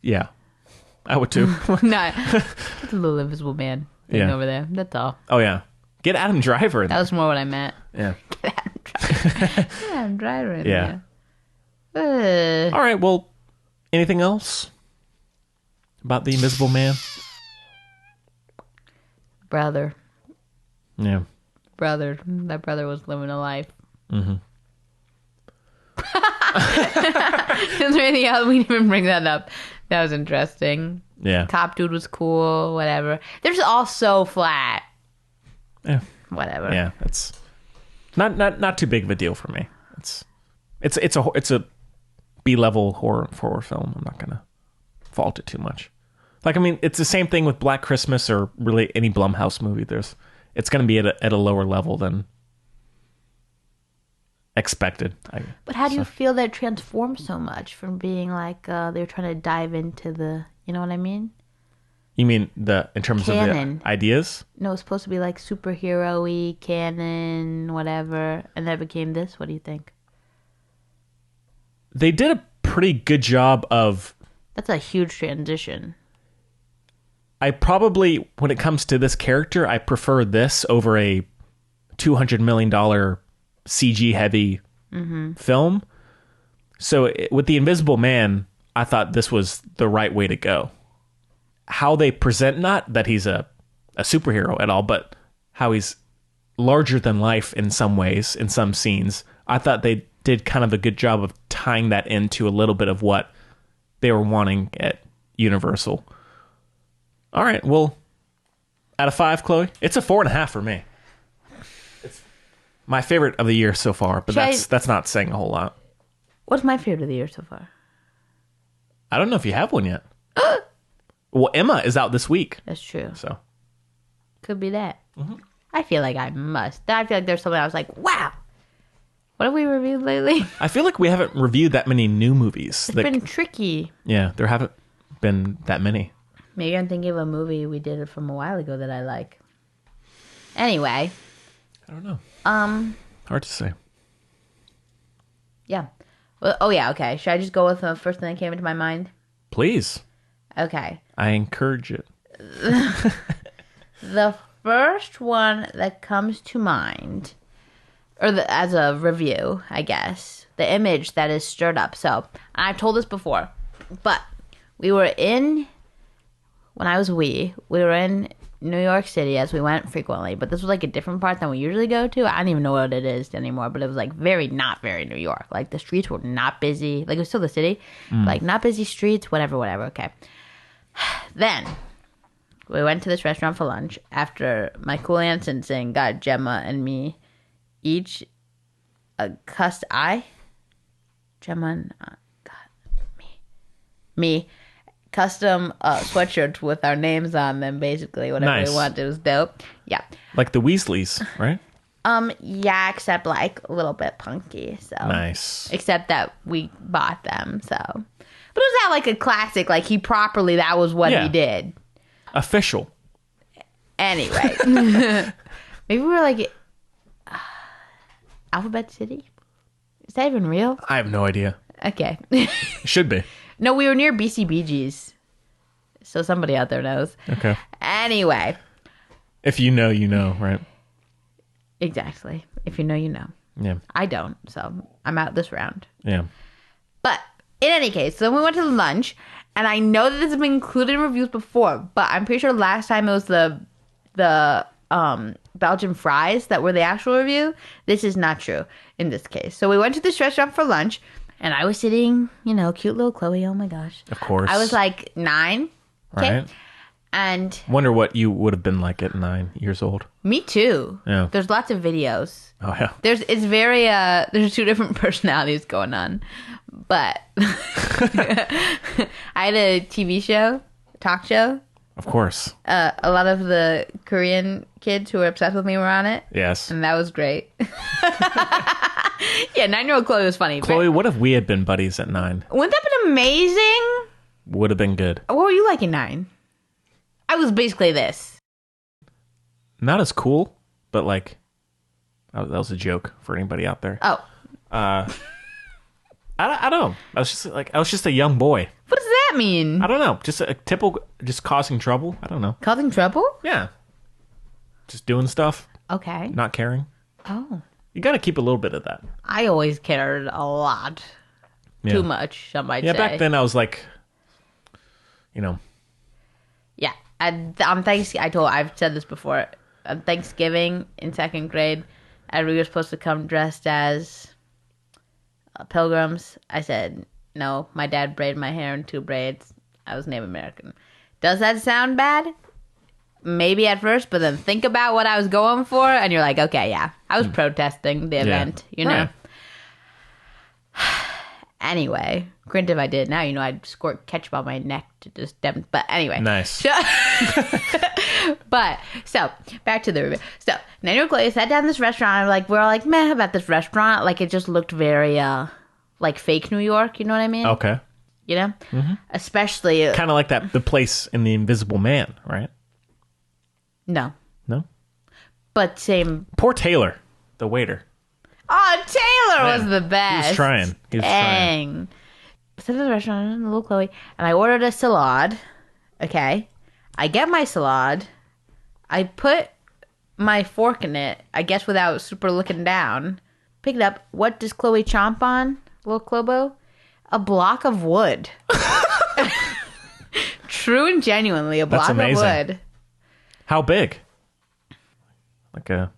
Yeah. I would too. No, it's a little Invisible Man thing over there. That's all. Oh, yeah. Get Adam Driver in That was more what I meant. Yeah. Get Adam Driver in there. All right, well, anything else about the Invisible Man? Brother. Yeah. Brother. That brother was living a life. Mm-hmm. Is there anything else? We didn't even bring that up. That was interesting. Yeah. Top dude was cool, whatever. They're just all so flat. Yeah. Whatever. Yeah, it's not too big of a deal for me. It's a B-level horror film. I'm not gonna fault it too much. Like, I mean, it's the same thing with Black Christmas or really any Blumhouse movie. It's gonna be at a lower level than expected. But how do you feel that it transformed so much from being like they were trying to dive into the, you know what I mean? You mean in terms Canon. of the ideas? No, it's supposed to be like superhero-y, canon, whatever, and then it became this. What do you think? They did a pretty good job of... That's a huge transition. I probably, when it comes to this character, I prefer this over a $200 million CG-heavy film. So with The Invisible Man, I thought this was the right way to go. How they present, not that he's a superhero at all, but how he's larger than life in some ways, in some scenes. I thought they did kind of a good job of tying that into a little bit of what they were wanting at Universal. All right, well, out of 5, Chloe, it's a 4.5 for me. It's my favorite of the year so far, but that's not saying a whole lot. What's my favorite of the year so far? I don't know if you have one yet. Well, Emma is out this week. That's true. So could be that. I feel like I must. I feel like there's something I was like, wow. What have we reviewed lately? I feel like we haven't reviewed that many new movies. It's been tricky. Yeah, there haven't been that many. Maybe I'm thinking of a movie we did from a while ago that I like. Anyway. I don't know. Hard to say. Yeah. Well, oh, yeah, okay. Should I just go with the first thing that came into my mind? Please. Okay. I encourage it. The first one that comes to mind, as a review, I guess, the image that is stirred up. So, I've told this before, but we were in in New York City as we went frequently, but this was like a different part than we usually go to. I don't even know what it is anymore, but it was like not very New York. Like the streets were not busy. Like it was still the city, like not busy streets, whatever. Okay. Then we went to this restaurant for lunch after my cool aunt Sing got Gemma and me each a custom sweatshirts with our names on them, basically whatever Nice. we wanted. It was dope. Yeah. Like the Weasleys, right? Yeah, except like a little bit punky. So Nice. Except that we bought them. So, but it was not like a classic. Like that was what Yeah. he did. Official. Anyway, maybe we were like Alphabet City. Is that even real? I have no idea. Okay. It should be. No, we were near BCBG's. So somebody out there knows. Okay. Anyway. If you know, you know, right? Exactly. If you know, you know. Yeah. I don't, so I'm out this round. Yeah. But in any case, so we went to lunch, and I know that this has been included in reviews before, but I'm pretty sure last time it was the Belgian fries that were the actual review. This is not true in this case. So we went to this restaurant for lunch, and I was sitting, cute little Chloe. Oh my gosh. Of course. I was like 9. Okay. Right. And Wonder what you would have been like at 9 years old. me too. Yeah. There's lots of videos. Oh, yeah. It's very there's 2 different personalities going on. But I had a TV show, talk show. Of course. A lot of the Korean kids who were obsessed with me were on it. Yes. And that was great. Yeah, 9-year-old Chloe was funny. Chloe, what if we had been buddies at 9? Wouldn't that have been amazing? Would have been good. What were you like in 9? I was basically this. Not as cool, but like, that was a joke for anybody out there. Oh. I don't know. I was just a young boy. What does that mean? I don't know. Just a typical, just causing trouble. I don't know. Causing trouble? Yeah. Just doing stuff, Okay. not caring. Oh. You got to keep a little bit of that. I always cared a lot. Yeah. Too much, some might Yeah, say. back then I was like, Yeah. On Thanksgiving, I've said this before. On Thanksgiving in 2nd grade, we were supposed to come dressed as pilgrims. I said, no, my dad braided my hair in 2 braids. I was Native American. Does that sound bad? Maybe at first, but then think about what I was going for, and you're like, okay, yeah, I was protesting the event, you know? Right. Anyway, granted, if I did now, I'd squirt ketchup on my neck to just but anyway. Nice. But, so, back to the review. So, Daniel Clay sat down in this restaurant, and we're all like, meh about this restaurant. Like, it just looked very, like fake New York, you know what I mean? Okay. You know? Mm-hmm. Especially... kind of like the place in The Invisible Man, right? No. No? But same... Poor Taylor, the waiter. Oh, Taylor was the best. He was trying. Dang. So to the restaurant, little Chloe, and I ordered a salad. Okay. I get my salad. I put my fork in it, I guess without super looking down. Pick it up. What does Chloe chomp on, little Clobo? A block of wood. True and genuinely, a block of wood. How big? Like a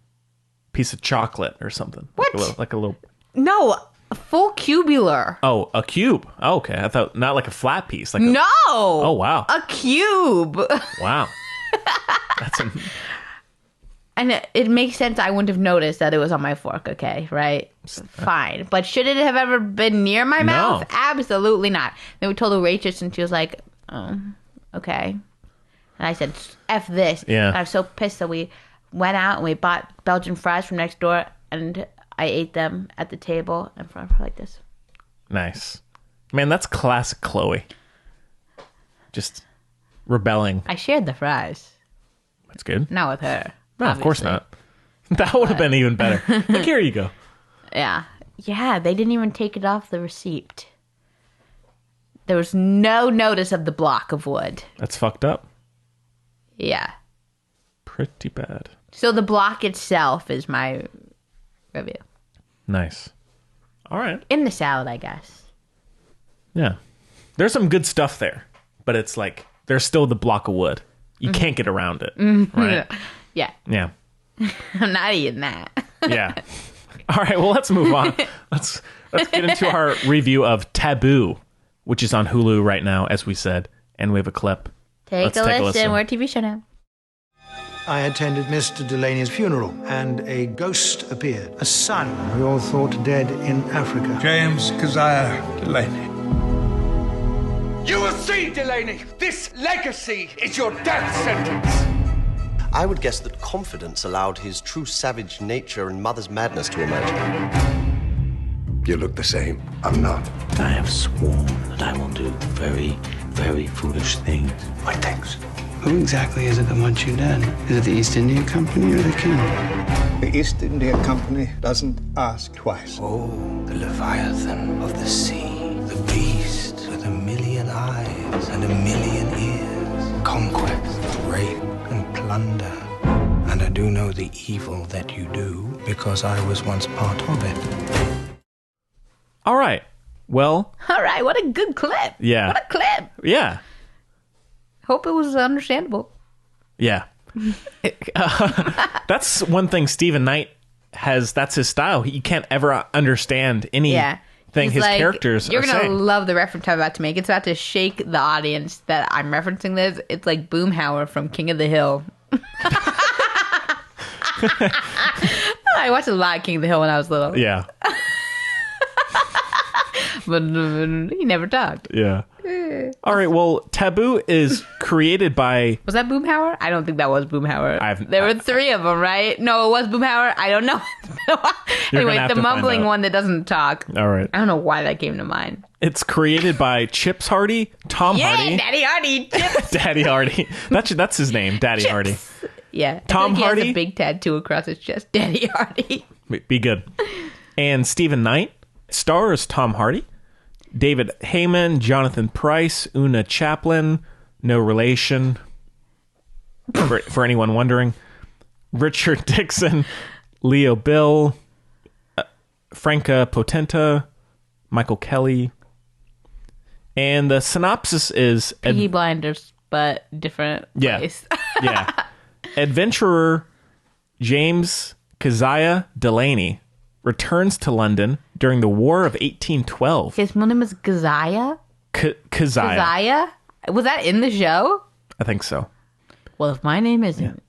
piece of chocolate or something. What? Like a little... No, a full cubular. Oh, a cube. Oh, okay. I thought not like a flat piece. Like No. Oh, wow. A cube. Wow. That's And it makes sense. I wouldn't have noticed that it was on my fork. Okay, right? Fine. But should it have ever been near my mouth? Absolutely not. Then we told the waitress, and she was like, "Oh, okay." And I said, "F this." Yeah. And I was so pissed that we went out and we bought Belgian fries from next door, and I ate them at the table in front of her like this. Nice. Man, that's classic Chloe. Just rebelling. I shared the fries. That's good. Not with her. No, of course not. That would have been even better. Like, here you go. Yeah. Yeah, they didn't even take it off the receipt. There was no notice of the block of wood. That's fucked up. Yeah. Pretty bad. So the block itself is my review. Nice. All right. In the salad, I guess. Yeah. There's some good stuff there, but it's like there's still the block of wood. You can't get around it. Right? Yeah. Yeah. I'm not eating that. Yeah. All right, well, let's move on. Let's get into our review of Taboo, which is on Hulu right now, as we said, and we have a clip. Take a listen. We're a TV show now. I attended Mr. Delaney's funeral, and a ghost appeared. A son we all thought dead in Africa. James Keziah Delaney. You will see, Delaney! This legacy is your death sentence! I would guess that confidence allowed his true savage nature and mother's madness to emerge. You look the same. I'm not. I have sworn that I will do very, very foolish things. What things? Who exactly is it that wants you dead? Is it the East India Company or the king? The East India Company doesn't ask twice. Oh, the Leviathan of the sea, the beast with a million eyes and a million ears. Conquest, rape, and plunder. And I do know the evil that you do because I was once part of it. All right. Well. All right. What a good clip. Yeah. What a clip. Yeah. Hope it was understandable. Yeah. That's one thing Stephen Knight has. That's his style. You can't ever understand anything his like, characters you're are gonna saying. love the reference I'm about to make. It's about to shake the audience that I'm referencing this. It's like Boomhauer from King of the Hill. I watched a lot of King of the Hill when I was little. Yeah. But he never talked. Yeah. All right. Well, Taboo is created by... Was that Boomhauer? I don't think that was Boomhauer. There were three of them, right? No, it was Boomhauer. I don't know. Anyway, the mumbling one that doesn't talk. All right. I don't know why that came to mind. It's created by Chips Hardy, Tom Hardy. Yeah, Daddy Hardy. Chips. Daddy Hardy. That's his name, Daddy Chips. Hardy. Yeah. Tom Hardy. He has a big tattoo across his chest. Daddy Hardy. Be good. And Stephen Knight stars Tom Hardy. David Heyman, Jonathan Pryce, Una Chaplin, no relation, for anyone wondering. Richard Dixon, Leo Bill, Franca Potenta, Michael Kelly. And the synopsis is... Peaky Blinders, but different place. Yeah. Adventurer James Keziah Delaney returns to London during the War of 1812. His name is Keziah? Keziah. Was that in the show? I think so. Well, if my name isn't.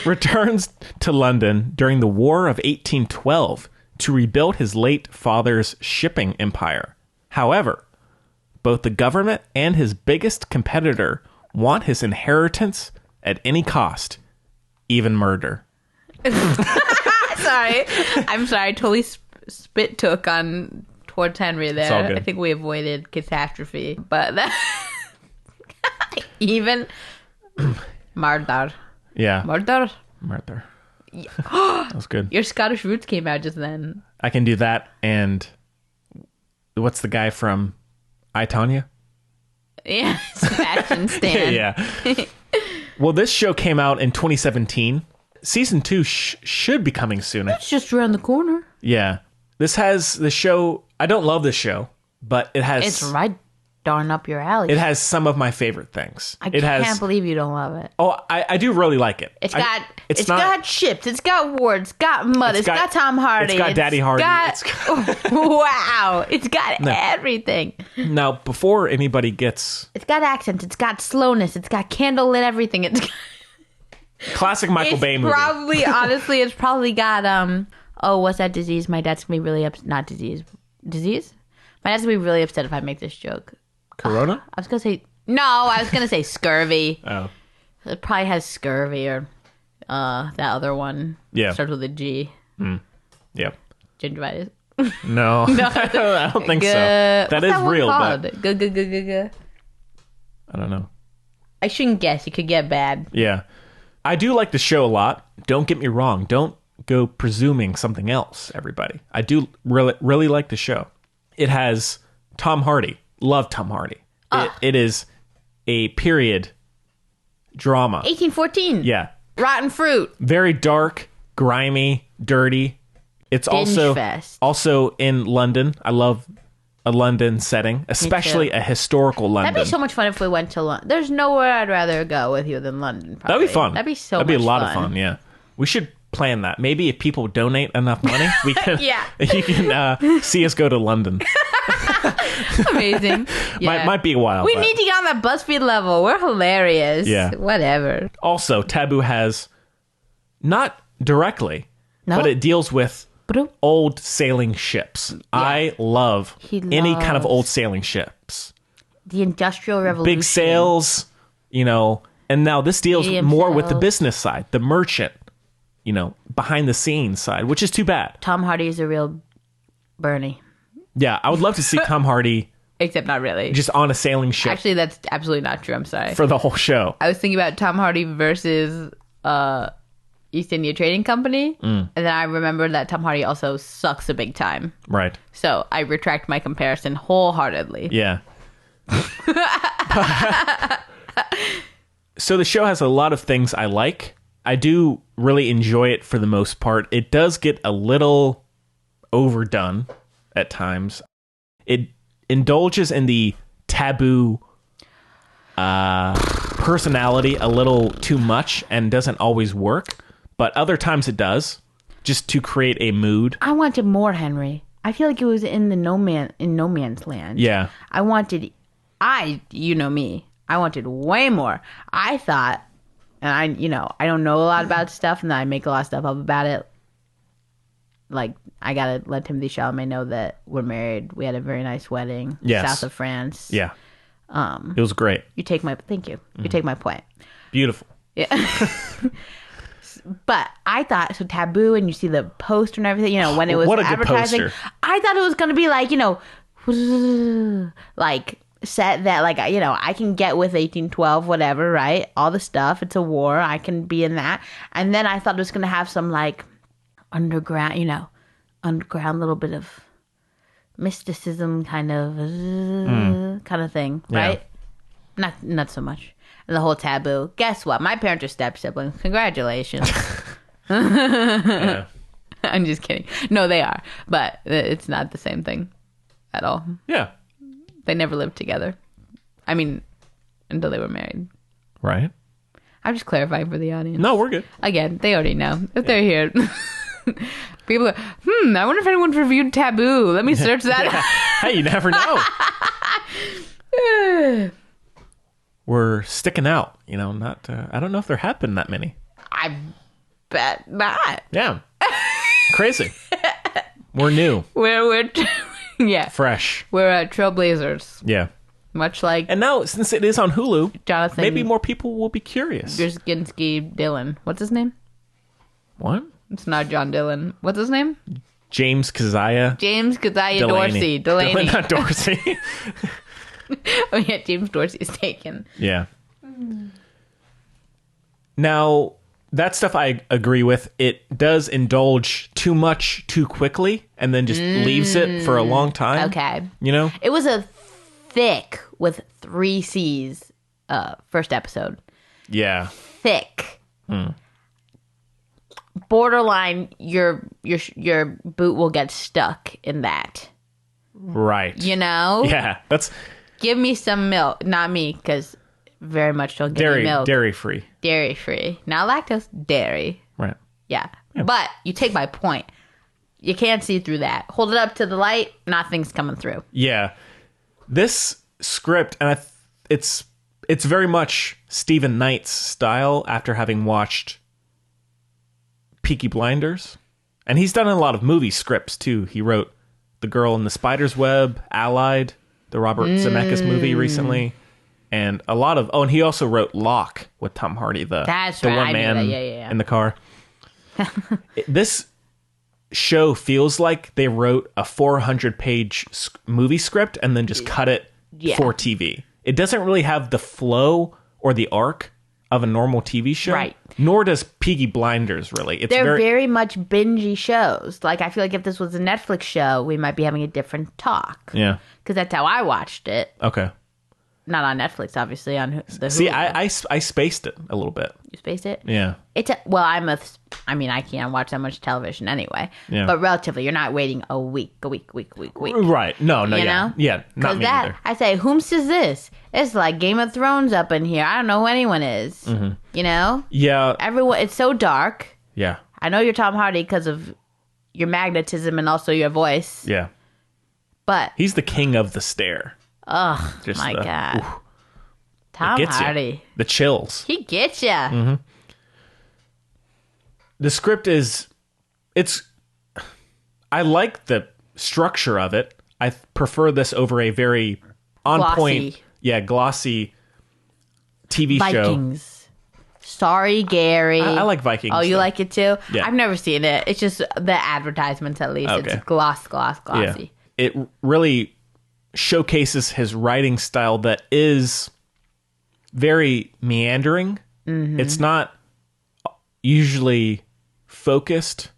Returns to London during the War of 1812 to rebuild his late father's shipping empire. However, both the government and his biggest competitor want his inheritance at any cost, even murder. Sorry. I'm sorry. I totally spit took on towards Henry there. It's all good. I think we avoided catastrophe. But that even murder. Yeah. Murder. Yeah. That was good. Your Scottish roots came out just then. I can do that. And what's the guy from I, Tonya? Yeah. Sebastian Stan. Yeah. Well, this show came out in 2017. Season 2 should be coming soon. It's just around the corner. Yeah. This has the show. I don't love this show, but it has. It's right darn up your alley. It has some of my favorite things. I can't believe you don't love it. Oh, I do really like it. It's got ships. It's got war. It's got mud. It's got Tom Hardy. It's got Daddy Hardy. Wow. It's got everything. Now, before anybody gets... It's got accents. It's got slowness. It's got candlelit everything. It's got... Classic Michael Bay movie. Probably, honestly, it's probably got, what's that disease? My dad's going to be really upset. Not disease. Disease? My dad's going to be really upset if I make this joke. Corona? I was going to say... No, I was going to say scurvy. Oh. It probably has scurvy or that other one. Yeah. Starts with a G. Mm. Yep. Gingivitis. No. I don't think so. That is real, but... Good. I don't know. I shouldn't guess. It could get bad. Yeah. I do like the show a lot. Don't get me wrong. Don't go presuming something else, everybody. I do really like the show. It has Tom Hardy. Love Tom Hardy. It is a period drama. 1814. Yeah. Rotten fruit. Very dark, grimy, dirty. It's also in London. I love a London setting, especially a historical London. That'd be so much fun if we went to London. There's nowhere I'd rather go with you than London. Probably. That'd be fun. That'd be so That'd be much a lot fun. of fun, yeah. We should plan that. Maybe if people donate enough money, we can you can see us go to London. Amazing. Yeah. Might be a while. We need to get on that BuzzFeed level. We're hilarious. Yeah. Whatever. Also, Taboo has, not directly, but it deals with old sailing ships. Yeah. I love any kind of old sailing ships. The Industrial Revolution. Big sails, and now this deals more with the business side, the merchant, behind the scenes side, which is too bad. Tom Hardy is a real Bernie. Yeah, I would love to see Tom Hardy. Except not really. Just on a sailing ship. Actually, that's absolutely not true. I'm sorry. For the whole show. I was thinking about Tom Hardy versus East India Trading Company. And then I remembered that Tom Hardy also sucks a big time. Right. So I retract my comparison wholeheartedly. Yeah. So the show has a lot of things I like. I do really enjoy it for the most part. It does get a little overdone at times. It indulges in the taboo personality a little too much and doesn't always work, but other times it does, just to create a mood. I wanted more, Henry. I feel like it was in no man's land. Yeah. You know me. I wanted way more. I thought, and I don't know a lot about stuff, and I make a lot of stuff up about it. Like, I gotta let Timothée Chalamet know that we're married. We had a very nice wedding. Yes. South of France. Yeah. It was great. Thank you. You take my point. Beautiful. Yeah. But I thought, so Taboo, and you see the poster and everything, when it was what a advertising, good poster. I thought it was going to be like, like set that, like, I can get with 1812, whatever, right? All the stuff. It's a war. I can be in that. And then I thought it was going to have some, like, underground little bit of mysticism kind of thing, right? Yeah. Not so much. And the whole Taboo. Guess what? My parents are step siblings. Congratulations. Yeah. I'm just kidding. No, they are, but it's not the same thing at all. Yeah. They never lived together. I mean, until they were married. Right. I'm just clarifying for the audience. No, we're good. Again, they already know. If they're here. People are, I wonder if anyone's reviewed Taboo. Let me search that. Hey, you never know. were sticking out. You know, not. I don't know if there have been that many. I bet not. Yeah, crazy. We're new. We're yeah, fresh. We're trailblazers. Yeah. Much like... And now, since it is on Hulu, Jonathan... maybe more people will be curious. Brzezinski Dillon. What's his name? What? It's not John Dillon. What's his name? James Keziah. James Keziah Dorsey. Delaney. Not Dorsey. Oh, yeah, James Dorsey is taken. Yeah. Now, that stuff I agree with. It does indulge too much too quickly and then just leaves it for a long time. Okay. You know? It was a thick with 3 C's first episode. Yeah. Thick. Borderline, your boot will get stuck in that. Right. You know? Yeah. That's... Give me some milk. Not me, because very much don't give me milk. Dairy free. Dairy free. Not lactose, dairy. Right. Yeah. But you take my point. You can't see through that. Hold it up to the light, nothing's coming through. Yeah. This script, and it's very much Stephen Knight's style after having watched Peaky Blinders. And he's done a lot of movie scripts, too. He wrote The Girl in the Spider's Web, Allied, the Robert Zemeckis movie recently. And a lot of... Oh, and he also wrote Locke with Tom Hardy, the one man in the car. This show feels like they wrote a 400-page movie script and then just cut it for TV. It doesn't really have the flow or the arc of a normal TV show. Right. Nor does Peaky Blinders, really. They're very much bingey shows. Like, I feel like if this was a Netflix show, we might be having a different talk. Yeah. Because that's how I watched it. Okay. Not on Netflix, obviously. On the Hulu. See, I spaced it a little bit. You spaced it? Yeah. I can't watch that much television anyway. Yeah. But relatively, you're not waiting a week. Right. No, you know? Yeah, not me either. I say, whom's is this? It's like Game of Thrones up in here. I don't know who anyone is. Mm-hmm. You know? Yeah. Everyone, it's so dark. Yeah. I know you're Tom Hardy because of your magnetism and also your voice. Yeah. But he's the king of the stare. Oh, my God. Oof. Tom Hardy. You. The chills. He gets you. Mm-hmm. The script is... I like the structure of it. I prefer this over a very on-point... glossy TV Vikings. Sorry, Gary. I like Vikings. Oh, you like it too? Yeah. I've never seen it. It's just the advertisements, at least. Okay. It's glossy. Yeah. It really showcases his writing style that is very meandering. Mm-hmm. It's not usually focused,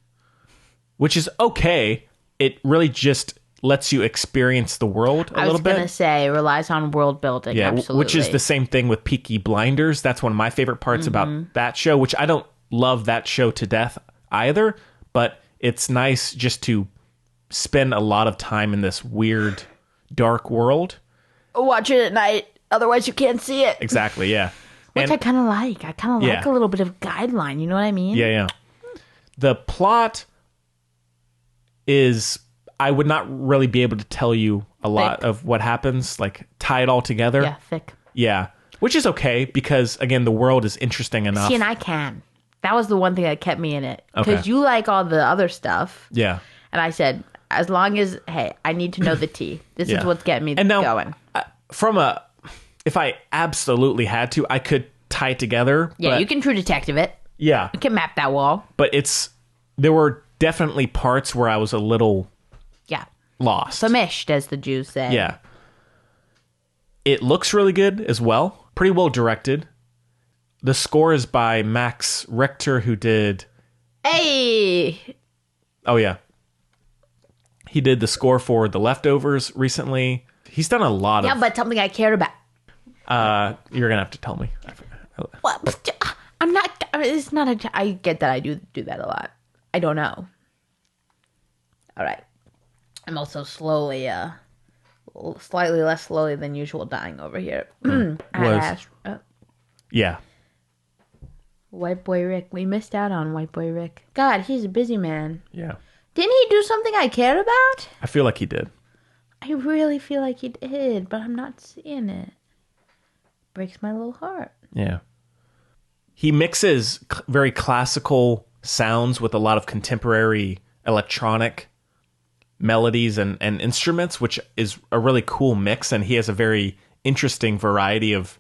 which is okay. It really just lets you experience the world a little bit. I was going to say, it relies on world building. Yeah, absolutely. Which is the same thing with Peaky Blinders. That's one of my favorite parts about that show, which I don't love that show to death either, but it's nice just to spend a lot of time in this weird, dark world. Watch it at night, otherwise you can't see it. Exactly, yeah. Which I kind of like. I kind of like a little bit of guideline, you know what I mean? Yeah. The plot is... I would not really be able to tell you a lot of what happens, like tie it all together. Yeah, thick. Yeah, which is okay because, again, the world is interesting enough. See, and I can. That was the one thing that kept me in it. Because you like all the other stuff. Yeah. And I said, as long as, hey, I need to know the tea. This is what's getting me going. If I absolutely had to, I could tie it together. Yeah, you can True Detective it. Yeah. You can map that wall. But there were definitely parts where I was a little... lost. Famished, as the Jews say. Yeah. It looks really good as well. Pretty well directed. The score is by Max Richter, who did... Hey! Oh, yeah. He did the score for The Leftovers recently. He's done a lot of... Yeah, but something I cared about. You're going to have to tell me. What? I'm not... It's not a... I get that I do that a lot. I don't know. All right. I'm also slowly, slightly less slowly than usual dying over here. Yeah. White Boy Rick. We missed out on White Boy Rick. God, he's a busy man. Yeah. Didn't he do something I cared about? I feel like he did. I really feel like he did, but I'm not seeing it. breaks my little heart. Yeah. He mixes very classical sounds with a lot of contemporary electronic melodies and instruments, which is a really cool mix. And he has a very interesting variety of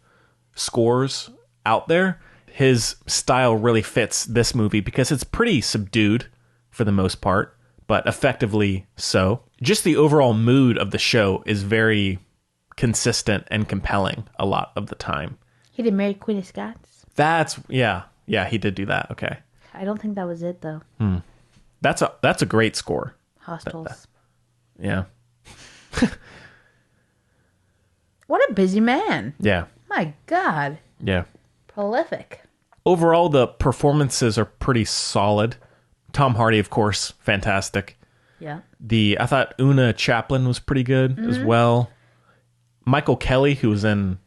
scores out there. His style really fits this movie because it's pretty subdued for the most part, but effectively so. Just the overall mood of the show is very consistent and compelling a lot of the time. He did Mary Queen of Scots. Yeah, he did do that. Okay. I don't think that was it though. That's a great score. Hostels. Yeah. What a busy man. Yeah. My God. Yeah. Prolific. Overall, the performances are pretty solid. Tom Hardy, of course, fantastic. Yeah. I thought Una Chaplin was pretty good as well. Michael Kelly, he's in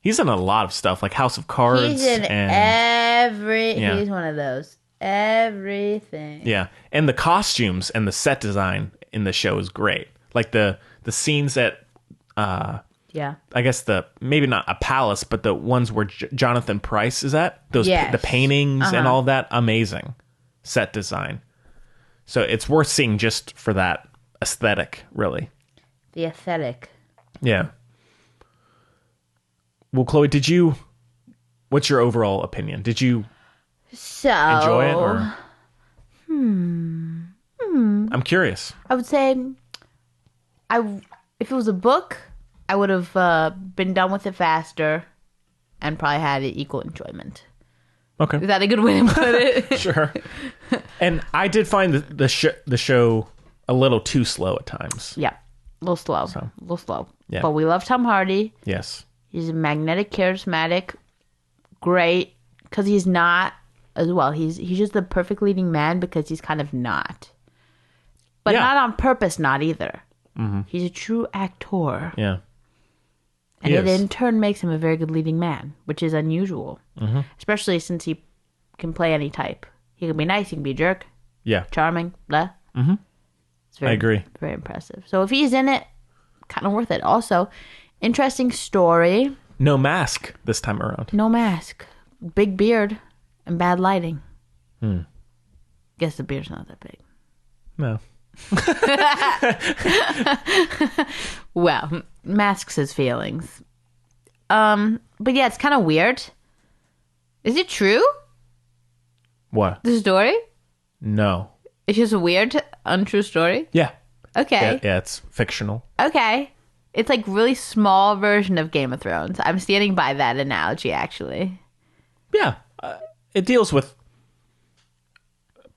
a lot of stuff like House of Cards. He's in Yeah. He's one of those. Everything. Yeah, and the costumes and the set design in the show is great. Like the scenes at yeah, I guess maybe not a palace, but the ones where Jonathan Pryce is at, the paintings and all that, amazing set design. So it's worth seeing just for that aesthetic, really. The aesthetic. Yeah. Well, Chloe, what's your overall opinion? Did you enjoy it? Or? I'm curious. I would say, if it was a book, I would have been done with it faster and probably had equal enjoyment. Okay. Is that a good way to put it? Sure. And I did find the show a little too slow at times. Yeah. A little slow. So, a little slow. Yeah. But we love Tom Hardy. Yes. He's magnetic, charismatic, great. Because he's not as well. He's just the perfect leading man because he's kind of not. But not on purpose, not either. Mm-hmm. He's a true actor. Yeah. And it in turn makes him a very good leading man, which is unusual. Mm-hmm. Especially since he can play any type. He can be nice, he can be a jerk. Yeah. Charming, blah. Mm-hmm. It's very, I agree. Very impressive. So if he's in it, kind of worth it. Also, interesting story. No mask this time around. No mask. Big beard and bad lighting. Guess the beard's not that big. No. Well, masks his feelings. But yeah, it's kind of weird. Is it true? What? The story? No. It's just a weird, untrue story? Yeah. Okay. Yeah, it's fictional. Okay. It's like really small version of Game of Thrones. I'm standing by that analogy, actually. Yeah. It deals with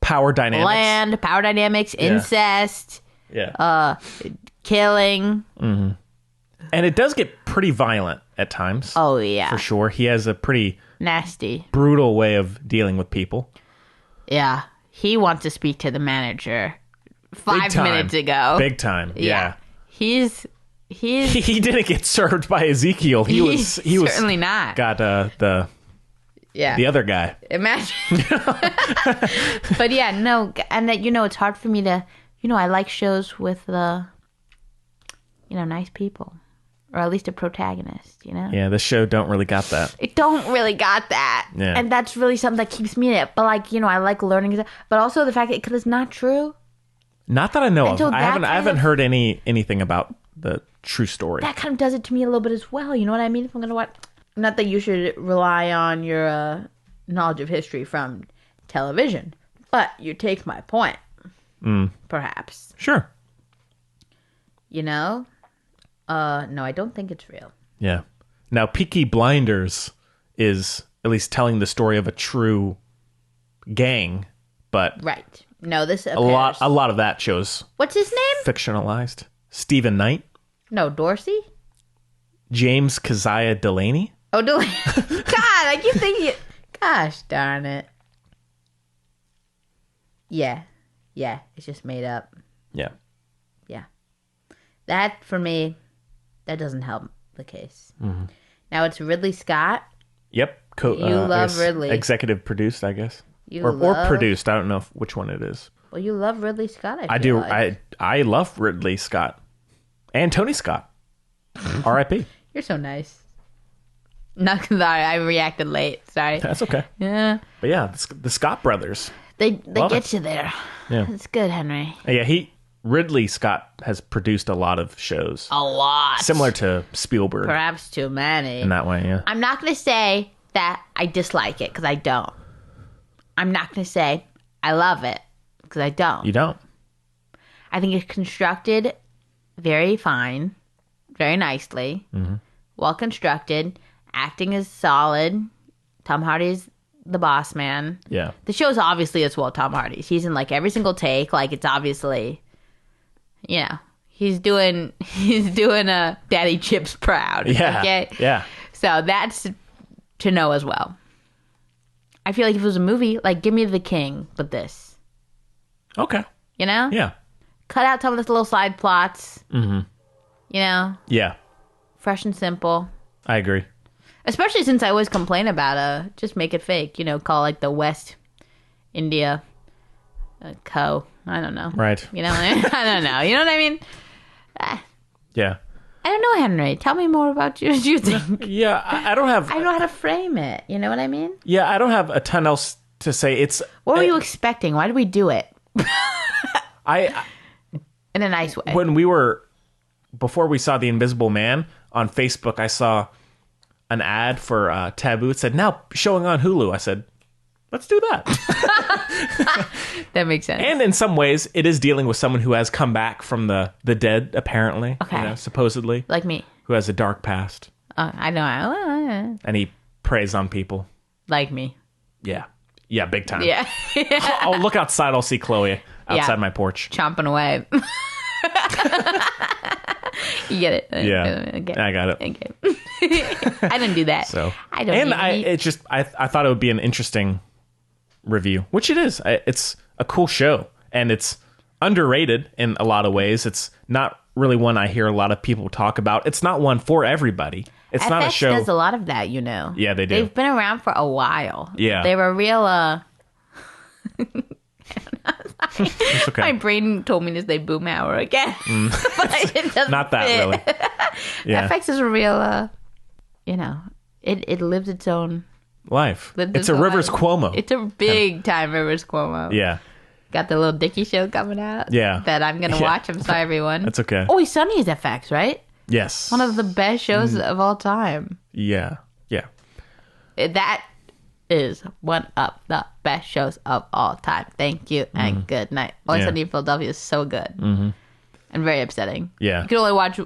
power dynamics. Land, power dynamics, incest. Yeah. Killing. Mm-hmm. And it does get pretty violent at times. Oh, yeah. For sure. He has a pretty nasty, brutal way of dealing with people. Yeah. He wants to speak to the manager 5 minutes ago. Big time. Yeah. He didn't get served by Ezekiel. He was certainly not. Got the other guy. Imagine. But yeah, no, and that it's hard for me to, I like shows with nice people, or at least a protagonist. Yeah, this show don't really got that. It don't really got that. Yeah. And that's really something that keeps me in it. But I like learning, but also the fact that because it's not true. Not that I know And of. so I haven't heard anything about the true story. That kind of does it to me a little bit as well. You know what I mean? If I'm gonna watch, not that you should rely on your knowledge of history from television, but you take my point. Perhaps. Sure. No, I don't think it's real. Yeah. Now, Peaky Blinders is at least telling the story of a true gang, but right. No, this a lot of that shows. What's his name? Fictionalized. Stephen Knight. No, Dorsey. James Keziah Delaney. Oh, Delaney. God, I keep thinking. Gosh darn it. Yeah, it's just made up. Yeah. That for me, that doesn't help the case. Mm-hmm. Now it's Ridley Scott. Yep. You love Ridley. Executive produced, I guess. Or produced. I don't know which one it is. Well, you love Ridley Scott. I do. Like. I love Ridley Scott and Tony Scott. R.I.P. You're so nice. Not gonna lie, I reacted late. Sorry. That's okay. Yeah. But yeah, the Scott brothers. They Love get it. you there. Yeah. It's good, Henry. Yeah, Ridley Scott has produced a lot of shows. A lot. Similar to Spielberg. Perhaps too many. In that way, yeah. I'm not going to say that I dislike it, because I don't. I'm not going to say I love it, because I don't. You don't? I think it's constructed very fine, very nicely, well constructed. Acting is solid. Tom Hardy's the boss man. Yeah. The show's obviously as well Tom Hardy's. He's in like every single take. Like it's obviously, he's doing a Daddy Chips proud. Yeah. Okay. Yeah. So that's to know as well. I feel like if it was a movie, like give me The King, but this. Okay. You know? Yeah. Cut out some of the little side plots. Mm-hmm. You know? Yeah. Fresh and simple. I agree. Especially since I always complain about just make it fake. You know, call like the West India Co. I don't know. Right. You know, I don't know. You know what I mean? Yeah. I don't know, Henry. Tell me more about you. What you think? Yeah, I don't have... I don't know how to frame it. You know what I mean? Yeah, I don't have a ton else to say. What were you expecting? Why did we do it? I in a nice way. Before we saw The Invisible Man, on Facebook, I saw an ad for Taboo. It said, now showing on Hulu. I said, let's do that. That makes sense. And in some ways, it is dealing with someone who has come back from the dead, apparently. Okay. Supposedly. Like me. Who has a dark past. I know. And he preys on people. Like me. Yeah. Yeah, big time. Yeah. I'll look outside. I'll see Chloe outside my porch. Chomping away. You get it. Yeah. Okay. I got it. Okay. I didn't do that. So I don't. And I thought it would be an interesting review, which it is. It's a cool show, and it's underrated in a lot of ways. It's not really one I hear a lot of people talk about. It's not one for everybody. It's FX not a show. does a lot of that, you know. Yeah, they do. They've been around for a while. Yeah. They were real. It's okay. My brain told me to say boom hour again. But it doesn't Not that fit. really. Yeah. FX is a real, it lives its own life. lives It's its a own Rivers life. Cuomo. It's a big time Rivers Cuomo. Yeah. Got the little Dicky show coming out. Yeah. That I'm going to watch. I'm sorry, everyone. That's okay. Always Sunny is FX, right? Yes. One of the best shows of all time. Yeah. Yeah. That is one of the best shows of all time. Thank you and good night. Always Sunny in Philadelphia is so good and very upsetting. Yeah. You can only watch.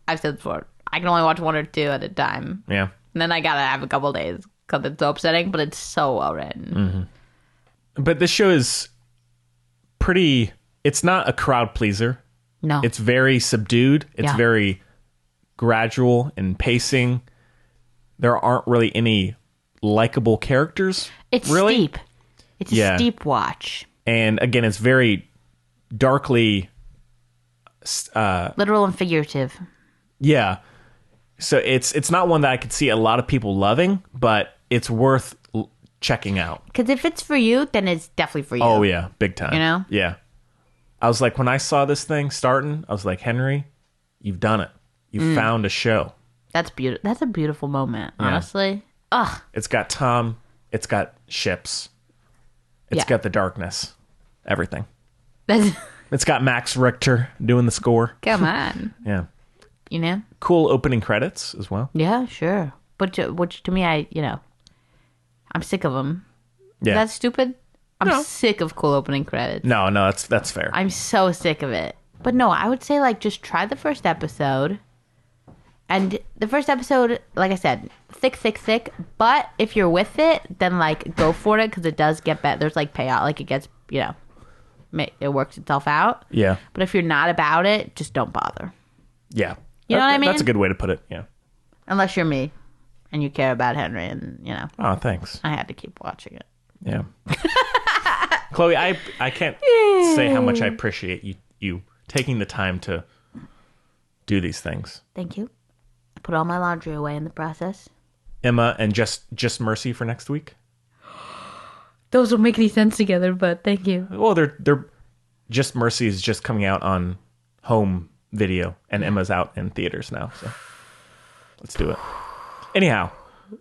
I've said before. I can only watch one or two at a time. Yeah. And then I gotta have a couple days because it's so upsetting, but it's so well written. But this show is pretty. It's not a crowd pleaser. No, It's very subdued. It's very gradual in pacing. There aren't really any likable characters. It's really steep. It's a steep watch. And again, it's very darkly Literal and figurative. Yeah. So it's not one that I could see a lot of people loving, but it's worth checking out. Because if it's for you, then it's definitely for you. Oh yeah, big time. You know? Yeah. I was like, when I saw this thing starting, I was like, Henry, you've done it. You found a show. That's beautiful. That's a beautiful moment, honestly. Ugh. It's got Tom. It's got ships. It's got the darkness. Everything. It's got Max Richter doing the score. Come on. Yeah. You know? Cool opening credits as well. Yeah, sure. But which to me, I'm sick of them. Yeah. Is that stupid? I'm sick of cool opening credits. No, that's fair. I'm so sick of it. But no, I would say like just try the first episode. And the first episode, like I said, thick. But if you're with it, then like go for it because it does get better. There's like payout, like it gets, it works itself out. Yeah. But if you're not about it, just don't bother. Yeah. You know what I mean? That's a good way to put it. Yeah. Unless you're me and you care about Henry and, Oh, thanks. I had to keep watching it. Yeah. Chloe, I can't say how much I appreciate you taking the time to do these things. Thank you. I put all my laundry away in the process. Emma and Just Mercy for next week. Those don't make any sense together, but thank you. Well, they're Just Mercy is just coming out on home video, and Emma's out in theaters now. So let's do it. Anyhow,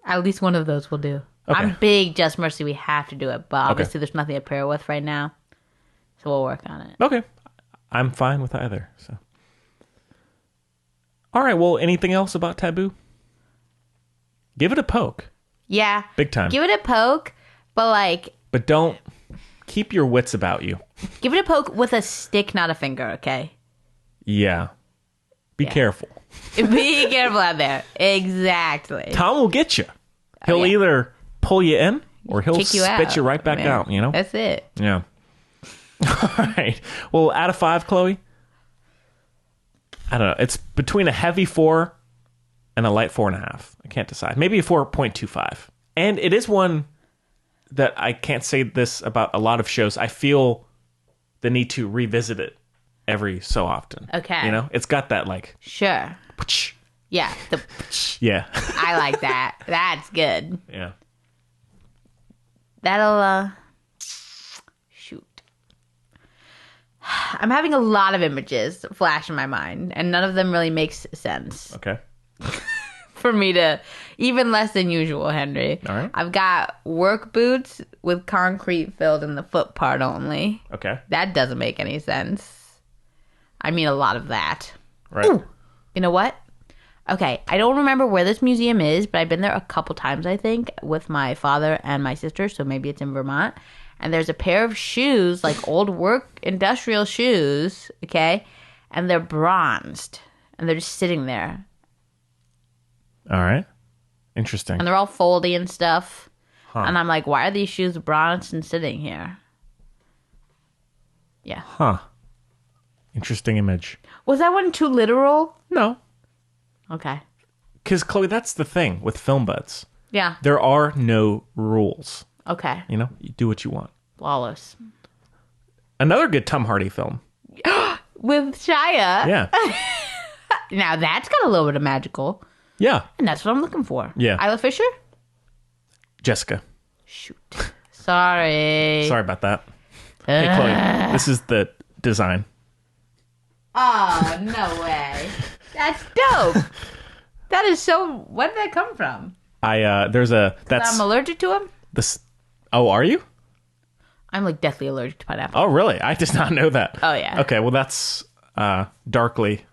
At least one of those will do. Okay. I'm big Just Mercy. We have to do it, but obviously there's nothing to pair with right now, so we'll work on it. Okay. I'm fine with either. So. All right. Well, anything else about Taboo? Give it a poke. Yeah. Big time. Give it a poke, but don't keep your wits about you. Give it a poke with a stick, not a finger, okay? Yeah. Be careful. Be careful out there. Exactly. Tom will get you. He'll either pull you in or he'll Kick you spit out. you right back out, you know? That's it. Yeah. All right. Well, out of 5, Chloe? I don't know. It's between a heavy 4 and a light 4.5. I can't decide. Maybe a 4.25. And it is one that I can't say this about a lot of shows. I feel the need to revisit it every so often. Okay. You know? It's got that Sure. Yeah. Yeah. I like that. That's good. Yeah. That'll, shoot. I'm having a lot of images flash in my mind, and none of them really makes sense. Okay. For me to, even less than usual, Henry. All right. I've got work boots with concrete filled in the foot part only. Okay. That doesn't make any sense. I mean, a lot of that. Right. Ooh, you know what? Okay, I don't remember where this museum is, but I've been there a couple times, I think, with my father and my sister, so maybe it's in Vermont. And there's a pair of shoes, like old work industrial shoes, okay? And they're bronzed. And they're just sitting there. All right. Interesting. And they're all foldy and stuff. Huh. And I'm like, why are these shoes bronzed and sitting here? Yeah. Huh. Interesting image. Was that one too literal? No. Okay. Because, Chloe, that's the thing with Film Buds. Yeah. There are no rules. Okay. You know, you do what you want. Flawless. Another good Tom Hardy film. With Shia. Yeah. Now that's got a little bit of magical. Yeah. And that's what I'm looking for. Yeah. Isla Fisher? Jessica. Shoot. Sorry. Sorry about that. Hey, Chloe, this is the design. Oh, no way. That's dope. That is so... Where did that come from? There's a... That's... I'm allergic to them? This... Oh, are you? I'm like deathly allergic to pineapple. Oh, really? I did not know that. Oh, yeah. Okay, well, that's darkly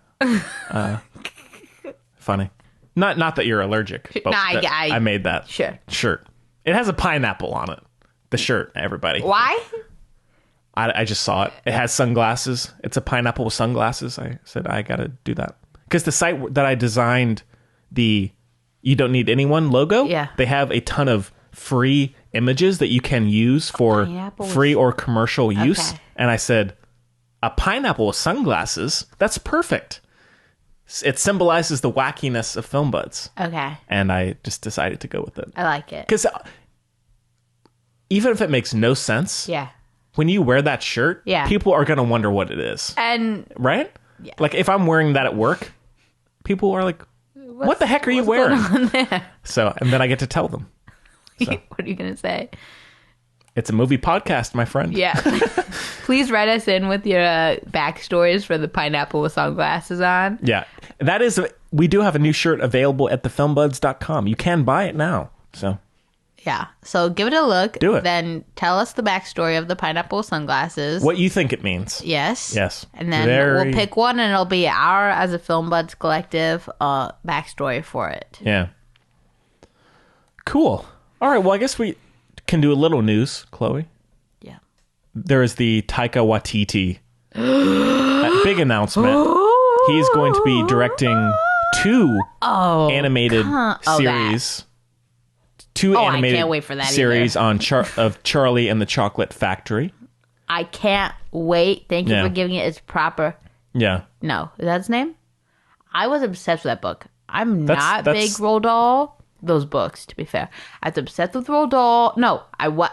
funny. Not that you're allergic, but Nah, I made that shirt. It has a pineapple on it. The shirt, everybody. Why? I just saw it. It has sunglasses. It's a pineapple with sunglasses. I said, I got to do that. Because the site that I designed, the You Don't Need Anyone logo, they have a ton of free images that you can use for free or commercial use. Okay. And I said, a pineapple with sunglasses? That's perfect. It symbolizes the wackiness of Film Buds. Okay. And I just decided to go with it. I like it. Because even if it makes no sense, Yeah. when you wear that shirt, people are going to wonder what it is. And... Right? Yeah. Like, if I'm wearing that at work, people are like, what the heck are you wearing? So, and then I get to tell them. So. What are you going to say? It's a movie podcast, my friend. Yeah. Please write us in with your backstories for the pineapple with sunglasses on. Yeah. That is, we do have a new shirt available at thefilmbuds.com. You can buy it now. So. Yeah. So give it a look. Do it. Then tell us the backstory of the pineapple with sunglasses. What you think it means. Yes. Yes. And then we'll pick one and it'll be our, as a Film Buds collective, backstory for it. Yeah. Cool. All right. Well, I guess we can do a little news, Chloe. Yeah. There is the Taika Waititi big announcement. He's going to be directing 2 animated series. Two animated I can't wait for that series on of Charlie and the Chocolate Factory. I can't wait. Thank you for giving it its proper. Yeah. No, is that his name? I was obsessed with that book. I'm not big Roald Dahl. Those books, to be fair. I was obsessed with Roald Dahl. No. I was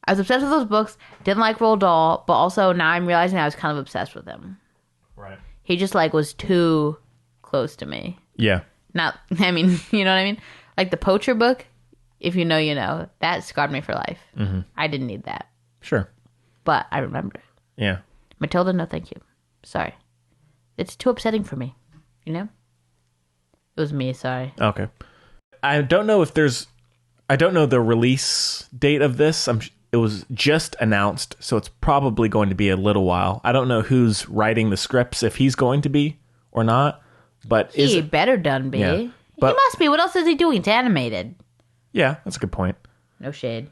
obsessed with those books. Didn't like Roald Dahl, but also now I'm realizing I was kind of obsessed with him. Right. He just was too close to me. Yeah. Not, I mean, you know what I mean? Like the Poacher book, if you know, you know. That scarred me for life. Mm-hmm. I didn't need that. Sure. But I remember it. Yeah. Matilda, no thank you. Sorry. It's too upsetting for me. You know? It was me, sorry. Okay. I don't know the release date of this. It was just announced, so it's probably going to be a little while. I don't know who's writing the scripts, if he's going to be or not. But he better done be. Yeah, but, he must be. What else is he doing? It's animated. Yeah, that's a good point. No shade.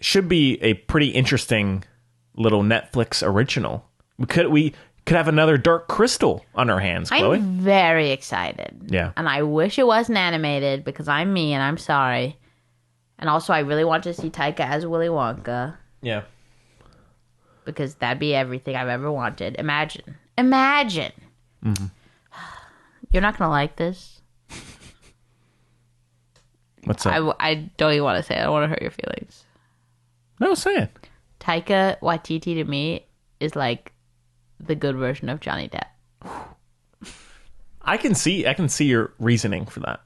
Should be a pretty interesting little Netflix original. We could have another Dark Crystal on our hands, Chloe. I'm very excited. Yeah. And I wish it wasn't animated because I'm me and I'm sorry. And also, I really want to see Taika as Willy Wonka. Yeah. Because that'd be everything I've ever wanted. Imagine. Mm-hmm. You're not going to like this. What's up? I don't even want to say it. I don't want to hurt your feelings. No, say it. Taika Waititi to me is like the good version of Johnny Depp. I can see your reasoning for that.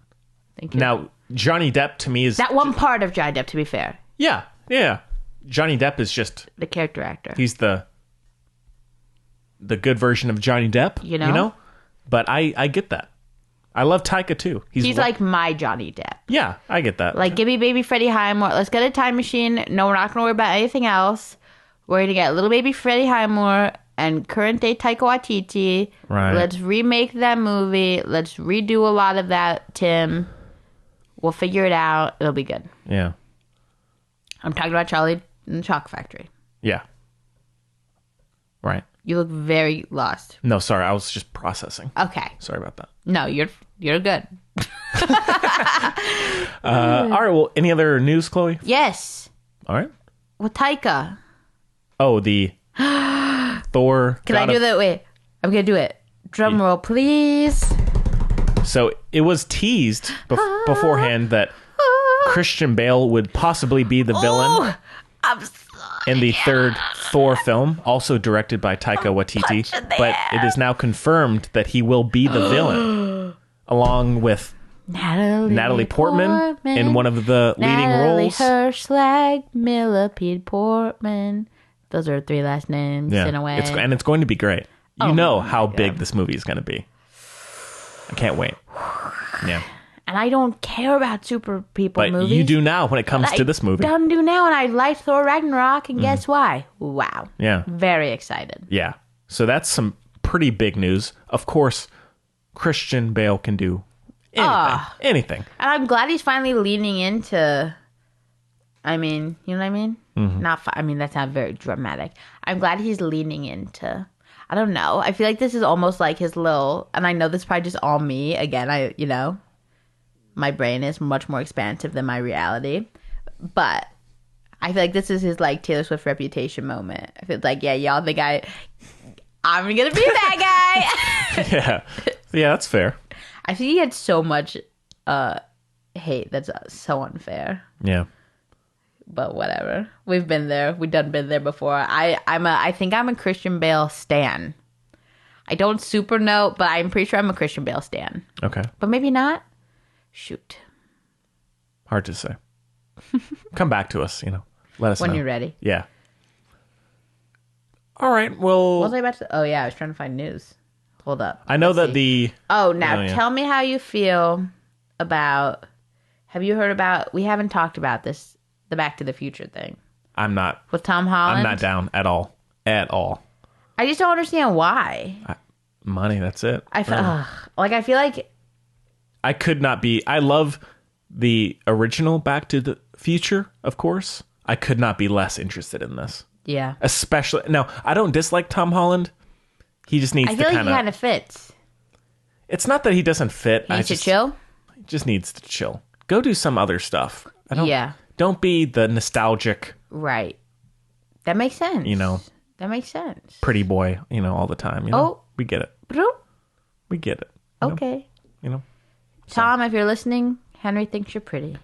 Thank you. Now, Johnny Depp to me is that one part of Johnny Depp, to be fair. Yeah. Johnny Depp is just the character actor. He's the good version of Johnny Depp, you know? But I get that. I love Taika too. He's like my Johnny Depp. Yeah, I get that. Like, give me baby Freddie Highmore. Let's get a time machine. No, we're not going to worry about anything else. We're going to get little baby Freddie Highmore and current day Taika Waititi. Right. Let's remake that movie. Let's redo a lot of that, Tim. We'll figure it out. It'll be good. Yeah. I'm talking about Charlie and the Chocolate Factory. Yeah. Right. You look very lost. No, sorry. I was just processing. Okay. Sorry about that. No, you're good. All right. Well, any other news, Chloe? Yes. All right. With Taika. Oh, the Thor. Can I do that? Wait. I'm going to do it. Drum roll, please. So it was teased beforehand that Christian Bale would possibly be the villain in the third Thor film, also directed by Taika Waititi. But it is now confirmed that he will be the villain, along with Natalie Portman in one of the leading roles. Hirschlag, Millipede Portman. Those are 3 last names in a way. It's going to be great. You know how big this movie is going to be. I can't wait. Yeah. And I don't care about super people but movies. You do now when it comes to this movie. I do now, and I liked Thor Ragnarok, and guess why? Wow. Yeah. Very excited. Yeah. So that's some pretty big news. Of course, Christian Bale can do anything. And I'm glad he's finally leaning into, I mean, you know what I mean? Mm-hmm. That's not very dramatic. I'm glad he's leaning into, I don't know. I feel like this is almost like his little, and I know this is probably just all me. Again, my brain is much more expansive than my reality. But I feel like this is his like Taylor Swift Reputation moment. I feel like, yeah, y'all think I'm going to be that guy. Yeah, that's fair. I think he had so much hate that's so unfair. Yeah. But whatever. We've been there. We've been there before. I think I'm a Christian Bale stan. I don't super know, but I'm pretty sure I'm a Christian Bale stan. Okay. But maybe not. Shoot. Hard to say. Come back to us, let us know. When you're ready. Yeah. All right, well... What was I about to... Oh, yeah, I was trying to find news. Hold up. I know that the... Oh, now tell me how you feel about... Have you heard about... We haven't talked about this, the Back to the Future thing. I'm not... With Tom Holland? I'm not down at all. At all. I just don't understand why. Money, that's it. I feel like... I could not be... I love the original Back to the Future, of course. I could not be less interested in this. Yeah. Especially... Now, I don't dislike Tom Holland. He just needs to kind of... I feel like he kind of fits. It's not that he doesn't fit. He needs to chill? He just needs to chill. Go do some other stuff. Yeah. Don't be the nostalgic... Right. That makes sense. That makes sense. Pretty boy, all the time. We get it. We get it. Okay. Tom, if you're listening, Henry thinks you're pretty.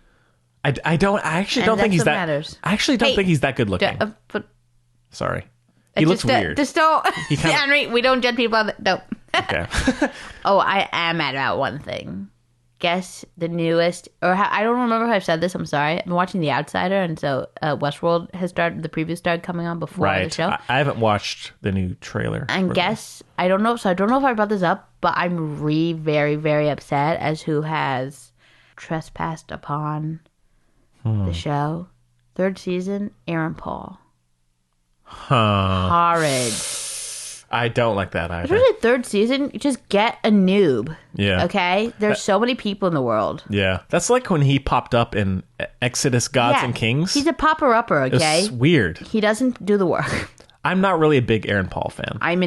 I actually don't think he's that. Matters. I actually don't think he's that good looking. Sorry, he looks weird. Just don't, Henry. We don't judge people. Don't. Okay. Oh, I am mad about one thing. Guess the newest, I don't remember if I've said this. I'm sorry. I've been watching The Outsider, and so Westworld has started. The preview started coming on before the show. I haven't watched the new trailer. And guess I don't know. So I don't know if I brought this up, but I'm very, very upset as who has trespassed upon the show. 3rd season, Aaron Paul. Horrid. I don't like that either. Especially 3rd season, you just get a noob. Yeah. Okay? There's so many people in the world. Yeah. That's like when he popped up in Exodus Gods and Kings. He's a popper-upper, okay? It's weird. He doesn't do the work. I'm not really a big Aaron Paul fan. I'm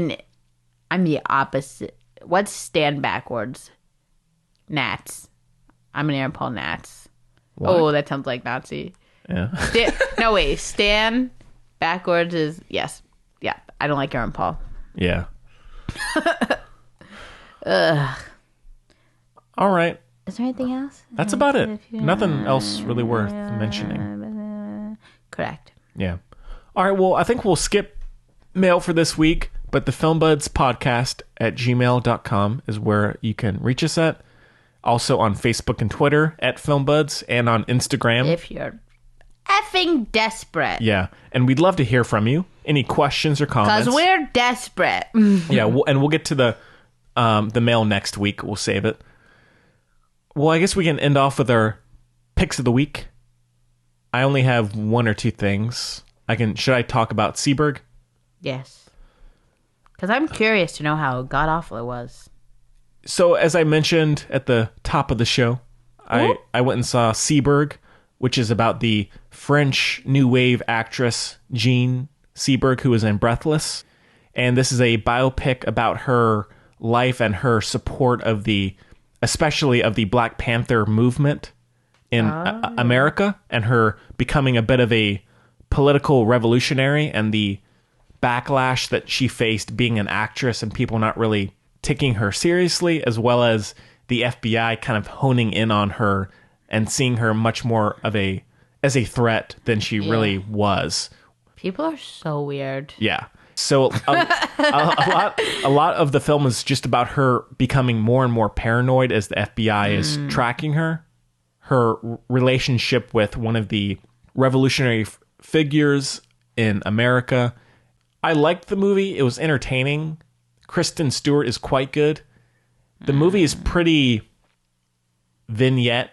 the opposite. What's stand backwards? Nats. I'm an Aaron Paul Nats. What? Oh, that sounds like Nazi. Yeah. No, wait. Stand backwards is... Yes. Yeah. I don't like Aaron Paul. Yeah. Ugh. All right. Is there anything else? That's about it. Nothing else really worth mentioning. Correct. Yeah. All right. Well, I think we'll skip mail for this week, but the filmbudspodcast@gmail.com is where you can reach us at. Also on Facebook and Twitter @filmbuds and on Instagram. If you're effing desperate. Yeah. And we'd love to hear from you. Any questions or comments? Because we're desperate. Yeah. We'll get to the mail next week. We'll save it. Well, I guess we can end off with our picks of the week. I only have 1 or 2 things. Should I talk about Seberg? Yes. Because I'm curious to know how god-awful it was. So, as I mentioned at the top of the show, I went and saw Seberg, which is about the French new wave actress Jean Seberg, who was in Breathless. And this is a biopic about her life and her support of especially of the Black Panther movement in America, and her becoming a bit of a political revolutionary and the backlash that she faced being an actress and people not really taking her seriously, as well as the FBI kind of honing in on her and seeing her much more as a threat than she really was. People are so weird. Yeah. So a lot of the film is just about her becoming more and more paranoid as the FBI is tracking her. Her relationship with one of the revolutionary figures in America. I liked the movie. It was entertaining. Kristen Stewart is quite good. The movie is pretty vignette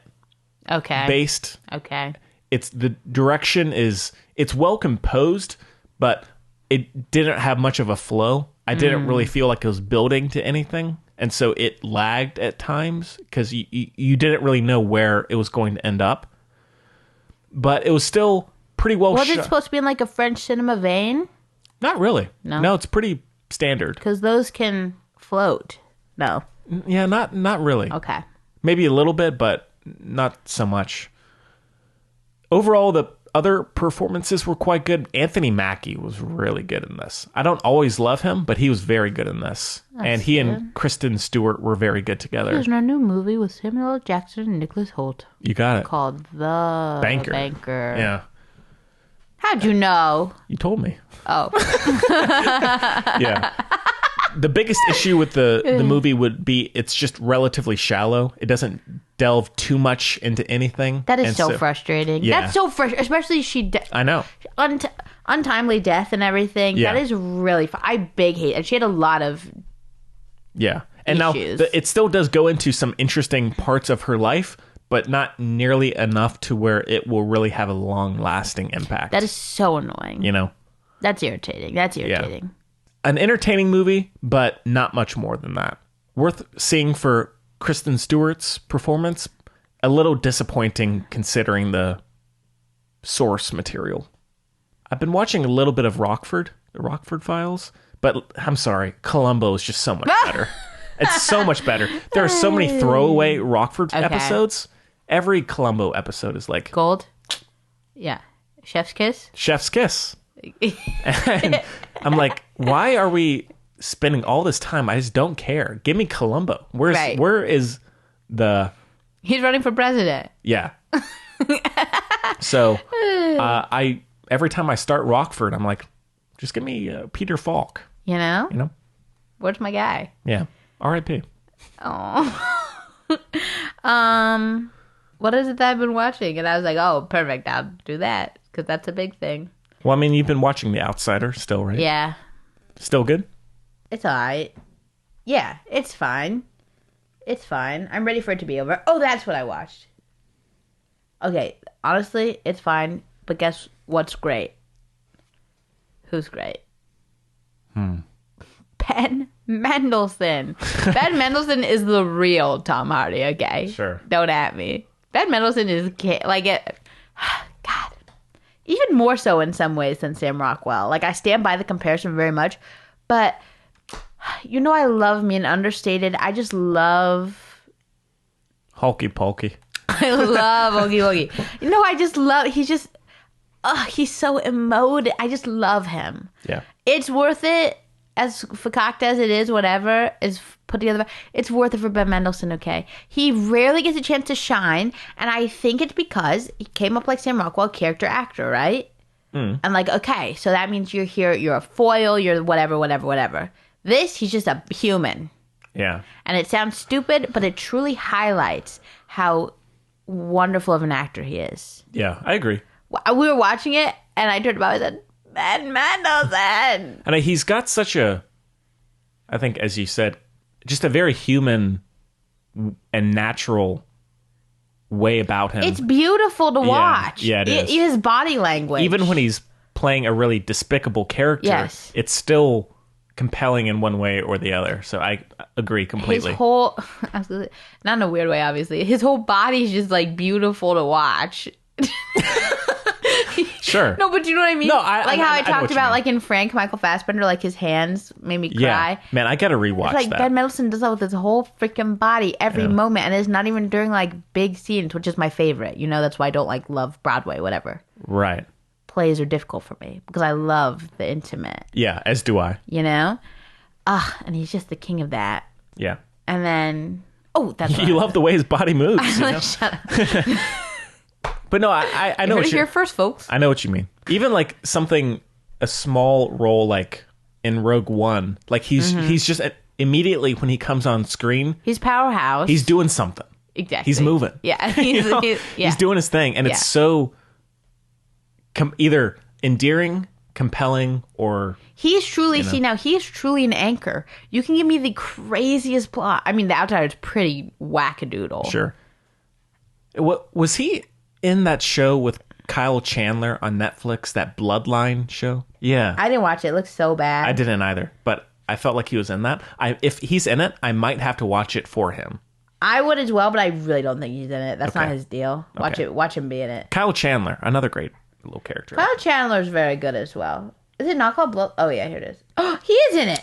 based. Okay. The direction it's well composed, but it didn't have much of a flow. I didn't really feel like it was building to anything. And so it lagged at times because you didn't really know where it was going to end up. But it was still pretty well shot. Was it supposed to be in like a French cinema vein? Not really. No, it's pretty standard. Because those can float. No. Yeah, not really. Okay. Maybe a little bit, but not so much. Overall, the other performances were quite good. Anthony Mackie was really good in this. I don't always love him, but he was very good in this. And he and Kristen Stewart were very good together. There's a new movie with Samuel L. Jackson and Nicholas Hoult. You got it. Called The Banker. Yeah. How'd you know? You told me. Oh. Yeah. The biggest issue with the movie would be it's just relatively shallow. It doesn't delve too much into anything. That is so frustrating. Yeah. That's so frustrating. Especially I know. Untimely death and everything. Yeah. That is really... I big hate it. She had a lot of... Yeah. And issues. Now, it still does go into some interesting parts of her life, but not nearly enough to where it will really have a long-lasting impact. That is so annoying. You know? That's irritating. Yeah. An entertaining movie, but not much more than that. Worth seeing for Kristen Stewart's performance. A little disappointing considering the source material. I've been watching a little bit of the Rockford Files, but I'm sorry, Columbo is just so much better. It's so much better. There are so many throwaway Rockford episodes. Every Columbo episode is like... Gold? Yeah. Chef's Kiss? Chef's Kiss. And I'm like, why are we spending all this time? I just don't care. Give me Columbo. Where is the... He's running for president. Yeah. So every time I start Rockford, I'm like, just give me Peter Falk. You know? Where's my guy? Yeah. R.I.P. Oh. What is it that I've been watching? And I was like, oh, perfect. I'll do that because that's a big thing. Well, I mean, you've been watching The Outsider still, right? Yeah. Still good? It's all right. Yeah, it's fine. It's fine. I'm ready for it to be over. Oh, that's what I watched. Okay, honestly, it's fine. But guess what's great? Who's great? Ben Mendelsohn. Ben Mendelsohn is the real Tom Hardy, okay? Sure. Don't at me. Ben Mendelsohn is like it. God. Even more so in some ways than Sam Rockwell. Like, I stand by the comparison very much. But, you know, I love me an understated. I just love... Hulky Pulky. I love Oogie Woogie. You know, I just love... He's just... he's so emotive. I just love him. Yeah. It's worth it. As fakakta as it is, whatever is put together, it's worth it for Ben Mendelsohn, okay? He rarely gets a chance to shine, and I think it's because he came up like Sam Rockwell, character actor, right? And like, okay, so that means you're here, you're a foil, you're whatever. This, he's just a human. Yeah. And it sounds stupid, but it truly highlights how wonderful of an actor he is. Yeah, I agree. We were watching it, and I turned about and said, Ben Mendelsohn. And he's got such a, I think, as you said, just a very human and natural way about him. It's beautiful to watch. Yeah, it is. His body language. Even when he's playing a really despicable character, yes, it's still compelling in one way or the other. So I agree completely. His whole, absolutely, not in a weird way, obviously. His whole body is just like beautiful to watch. Sure. No, but do you know what I mean? No, I talked about, like in Frank, Michael Fassbender, like his hands made me cry. Yeah. Man, I gotta rewatch it's like that. Ben Mendelsohn does that with his whole freaking body every moment, and it's not even during like big scenes, which is my favorite. You know, that's why I don't like love Broadway, whatever. Right. Plays are difficult for me because I love the intimate. Yeah, as do I. You know? And he's just the king of that. Yeah. And then, that's you love the way his body moves. You know? Shut up. But no, I know what you're here first, folks. I know what you mean. Even like a small role like in Rogue One, like he's just immediately when he comes on screen, he's powerhouse. He's doing something. Exactly. He's moving. Yeah. He's doing his thing, and it's so either endearing, compelling, or he's truly he is truly an anchor. You can give me the craziest plot. I mean, The Outsider is pretty wackadoodle. Sure. What was he in that show with Kyle Chandler on Netflix, that Bloodline show? Yeah. I didn't watch it. It looks so bad. I didn't either, but I felt like he was in that. If he's in it, I might have to watch it for him. I would as well, but I really don't think he's in it. That's not his deal. Watch him be in it. Kyle Chandler, another great little character. Kyle Chandler's very good as well. Is it not called Blood? Oh yeah, here it is. Oh, he is in it.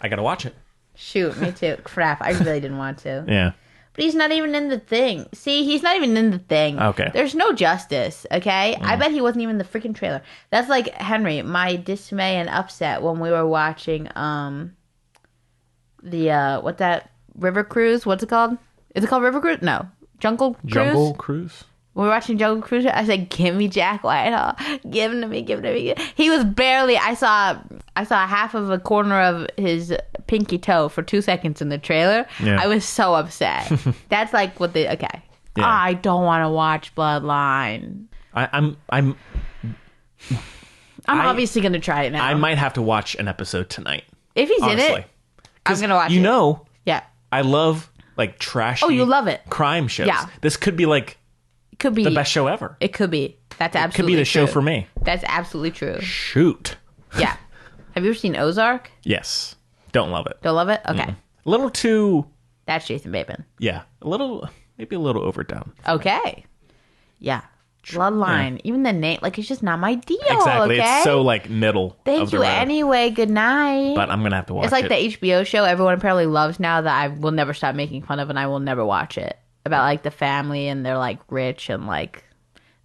I gotta watch it. Shoot, me too. Crap, I really didn't want to. Yeah. But he's not even in the thing. See, he's not even in the thing. Okay. There's no justice, okay? I bet he wasn't even in the freaking trailer. That's like, Henry, my dismay and upset when we were watching River Cruise? What's it called? Is it called River Cruise? No. Jungle Cruise? Jungle Cruise? When we were watching Jungle Cruise, I said, give me Jack Whitehall. Give him to me, give him to me. He was barely, I saw half of a corner of his pinky toe for 2 seconds in the trailer. Yeah. I was so upset. That's like what they, okay. Yeah. I don't want to watch Bloodline. I'm obviously going to try it now. I might have to watch an episode tonight. If he's in it, I'm going to watch it. You know, yeah. I love like trashy. Oh, you love it. Crime shows. Yeah. This could be like, could be the best show ever. It could be. That's absolutely true. It could be the show for me. That's absolutely true. Shoot. Yeah. Have you ever seen Ozark? Yes. Don't love it. Don't love it? Okay. A little too... That's Jason Bateman. Yeah. Maybe a little overdone. Okay. Yeah. Bloodline. Yeah. Even the name, like, it's just not my deal. Exactly. Okay? It's so, like, middle Thank of the you road. Anyway. Good night. But I'm going to have to watch it. It's like the HBO show everyone apparently loves now that I will never stop making fun of, and I will never watch it. About, like, the family, and they're, like, rich, and, like,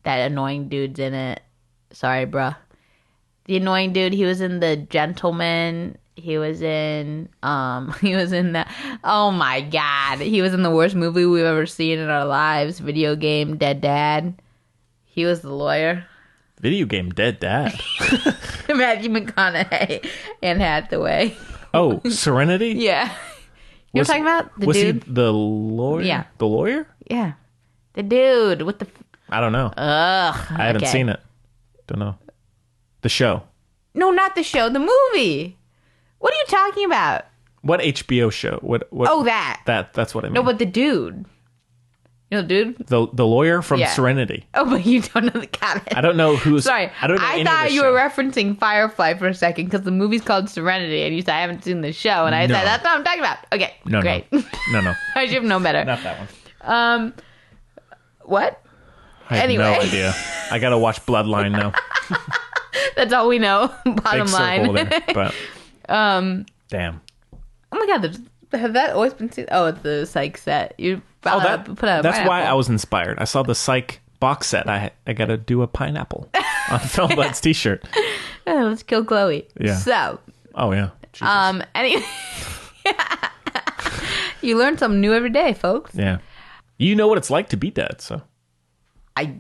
that annoying dude's in it. Sorry, bruh. The annoying dude, he was in The Gentleman. He was in the, oh my God. He was in the worst movie we've ever seen in our lives. Video game, Dead Dad. He was the lawyer. Video game, Dead Dad. Matthew McConaughey, Anne Hathaway. Oh, Serenity? Yeah. You know what I'm talking about? The was dude? He the lawyer? Yeah. The lawyer? Yeah. The dude with the... I don't know. Ugh. I haven't seen it. Don't know. The show. No, not the show. The movie. What are you talking about? What HBO show? What? Oh, that. That's what I mean. No, but the dude. You know, dude. The lawyer from Serenity. Oh, but you don't know the guy. I don't know who's. Sorry, I don't know. I any thought of the you show. were referencing Firefly for a second because the movie's called Serenity, and you said I haven't seen the show, and I said that's what I'm talking about. Okay, great. No. I should have known better. Not that one. What? I have no idea. I gotta watch Bloodline now. That's all we know. Bottom Big line. circle there, but damn. Oh my god, has that always been seen? Oh, it's the Psych set. You put out that's why I was inspired. I saw the Psych box set. I gotta do a pineapple on Filmbud's t-shirt. Oh, let's kill Chloe. Yeah. So. Oh yeah. Jesus. Anyway, you learn something new every day, folks. Yeah. You know what it's like to be dead, so. I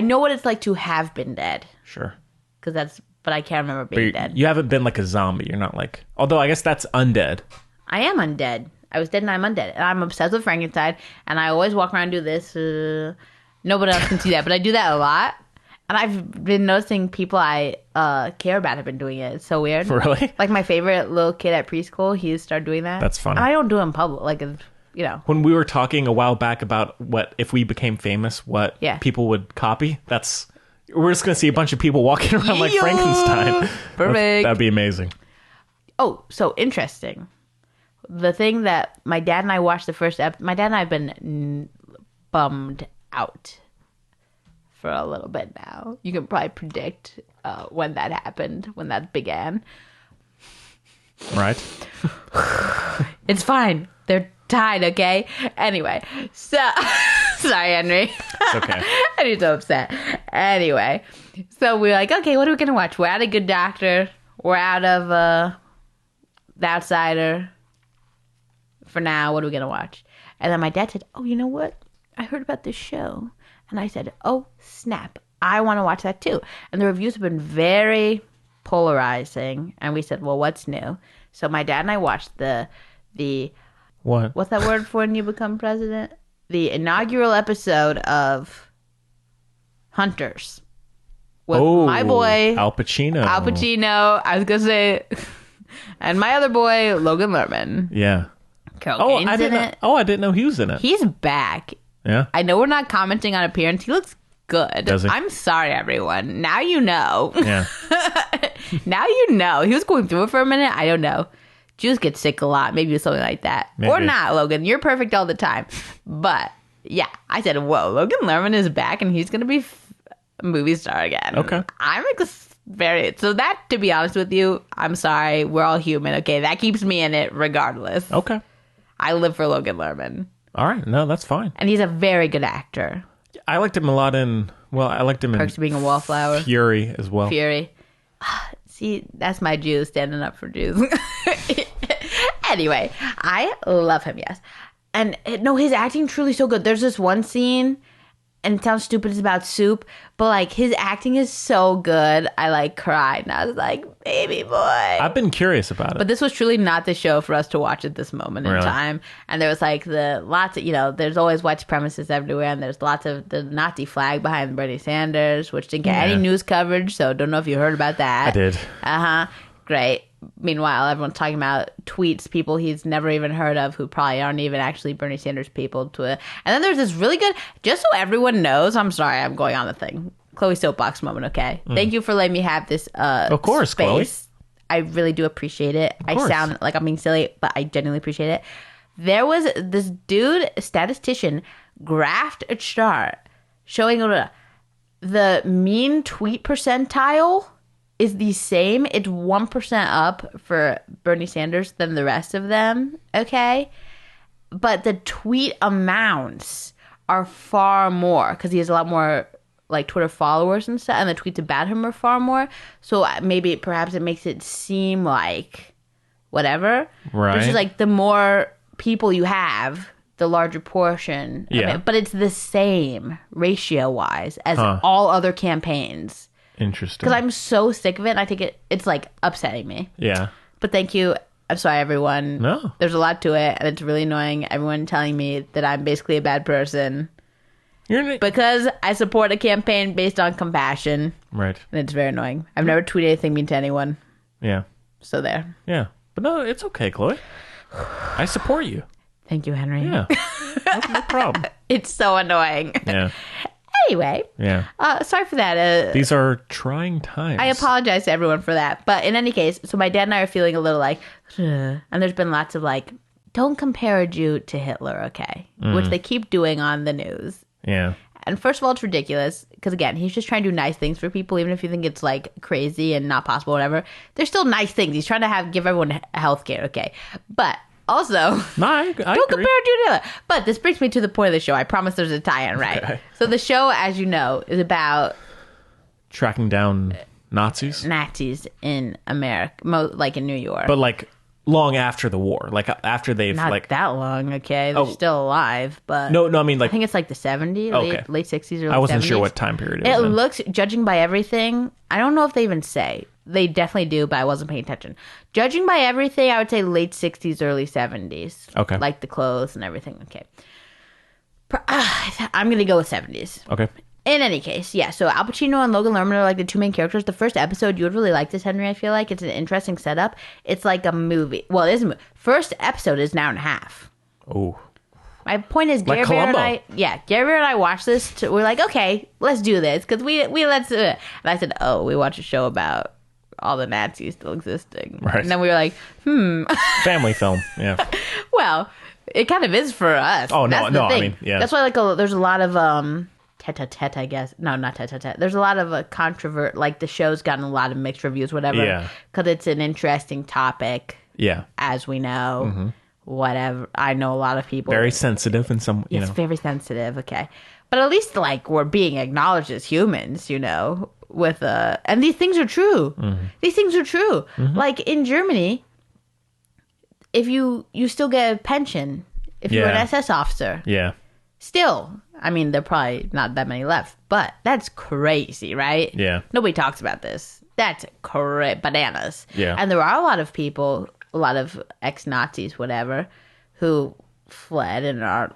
know what it's like to have been dead. Sure. But I can't remember being dead. You haven't been like a zombie. You're not like, although I guess that's undead. I am undead. I was dead and I'm undead. And I'm obsessed with Frankenstein. And I always walk around and do this. Nobody else can see that, but I do that a lot. And I've been noticing people I care about have been doing it. It's so weird. Really? Like my favorite little kid at preschool, he started doing that. That's funny. And I don't do it in public. Like, you know. When we were talking a while back about what, if we became famous, what people would copy, we're just going to see a bunch of people walking around like Frankenstein. Perfect. That'd be amazing. Oh, so interesting. The thing that my dad and I watched the first episode, my dad and I have been bummed out for a little bit now. You can probably predict when that happened, when that began. Right. It's fine. They're tied, okay? Anyway, so... Sorry, Henry. It's okay. And he's so upset. Anyway, so we're like, okay, what are we going to watch? We're out of Good Doctor. We're out of The Outsider. For now, what are we going to watch? And then my dad said, oh, you know what? I heard about this show. And I said, oh, snap. I want to watch that too. And the reviews have been very polarizing. And we said, well, what's new? So my dad and I watched the What? What's that word for when you become president? The inaugural episode of Hunters. With my boy Al Pacino. I was going to say, and my other boy, Logan Lerman. Yeah. I didn't know he was in it. He's back. Yeah. I know we're not commenting on appearance. He looks good. Does he? I'm sorry, everyone. Now you know. Yeah. Now you know. He was going through it for a minute. I don't know. Jews get sick a lot. Maybe something like that. Maybe. Or not, Logan. You're perfect all the time. But, yeah. I said, whoa, Logan Lerman is back and he's going to be a movie star again. Okay. I'm so that, to be honest with you, I'm sorry. We're all human. Okay. That keeps me in it regardless. Okay. I live for Logan Lerman. All right. No, that's fine. And he's a very good actor. I liked him a lot in Perks of Being a Wallflower. Fury as well. Fury. See, that's my Jews standing up for Jews. Anyway, I love him, yes. And no, his acting truly so good. There's this one scene, and it sounds stupid, it's about soup, but like his acting is so good. I like cried, and I was like, baby boy. I've been curious about it. But this was truly not the show for us to watch at this moment in time. And there was like lots of, there's always white supremacists everywhere, and there's lots of the Nazi flag behind Bernie Sanders, which didn't get any news coverage, so don't know if you heard about that. I did. Great. Meanwhile, everyone's talking about tweets, people he's never even heard of who probably aren't even actually Bernie Sanders people. And then there's this really good, just so everyone knows, I'm sorry, I'm going on the thing. Chloe soapbox moment, okay? Thank you for letting me have this of course, space. Chloe. I really do appreciate it. I sound like I'm being silly, but I genuinely appreciate it. There was this dude, statistician, graphed a chart showing the mean tweet percentile is the same. It's 1% up for Bernie Sanders than the rest of them, okay? But the tweet amounts are far more because he has a lot more like Twitter followers and stuff, and the tweets about him are far more. So perhaps it makes it seem like whatever. Right. Which is like the more people you have, the larger portion. Yeah. But it's the same ratio-wise as all other campaigns. Interesting. Because I'm so sick of it, and I think it's like upsetting me. Yeah. But thank you. I'm sorry, everyone. No. There's a lot to it, and it's really annoying. Everyone telling me that I'm basically a bad person. Because I support a campaign based on compassion. Right. And it's very annoying. I've never tweeted anything mean to anyone. Yeah. So there. Yeah. But no, it's okay, Chloe. I support you. Thank you, Henry. Yeah. No problem. It's so annoying. Yeah. Anyway. Yeah. Sorry for that. These are trying times. I apologize to everyone for that. But in any case, so my dad and I are feeling a little like, and there's been lots of like, don't compare a Jew to Hitler, okay? Which they keep doing on the news. Yeah. And first of all, it's ridiculous because, again, he's just trying to do nice things for people, even if you think it's like crazy and not possible, whatever. They're still nice things. He's trying to give everyone health care, okay? But also, I don't agree. compare Jew to Hitler. But this brings me to the point of the show. I promise there's a tie-in, right? Okay. So the show, as you know, is about tracking down Nazis in America, like in New York. but like long after the war, like after they've Not like that long, okay? They're still alive, but no I mean like I think it's like the 70s, Okay. late 60s or late I wasn't 70s. sure what time period it It was in. looks, judging by everything, I don't know if they even say. They definitely do, but I wasn't paying attention. Judging by everything, I would say late 60s, early 70s. Okay. Like the clothes and everything, okay. I'm going to go with 70s. Okay. In any case, yeah, so Al Pacino and Logan Lerman are like the two main characters. The first episode, you would really like this, Henry, I feel like. It's an interesting setup. It's like a movie. Well, it is a movie. First episode is an hour and a half. Oh. My point is, Like Gary Bear Columbo. Gary Bear and I watched this. We're like, okay, let's do this. Because we let's do it. And I said, oh, we watch a show about all the Nazis still existing. Right. And then we were like, Family film. Yeah. well, it kind of is for us. Oh, no, That's the no, I thing. mean, yeah. That's why there's a lot of tete-a-tete, I guess. No, not tete-a-tete. There's a lot of controvert. Like the show's gotten a lot of mixed reviews, whatever. Yeah. Because it's an interesting topic, Yeah. as we know. Whatever. I know a lot of people. Very sensitive and some, you It's know. very sensitive, okay. But at least, like, we're being acknowledged as humans, with, and these things are true. These things are true. Like, in Germany, if you still get a pension if you're an Yeah. SS officer. Yeah. Still, I mean, there are probably not that many left, but that's crazy, right? Yeah. Nobody talks about this. That's bananas. Yeah. And there are a lot of people, a lot of ex-Nazis, whatever, who fled and are,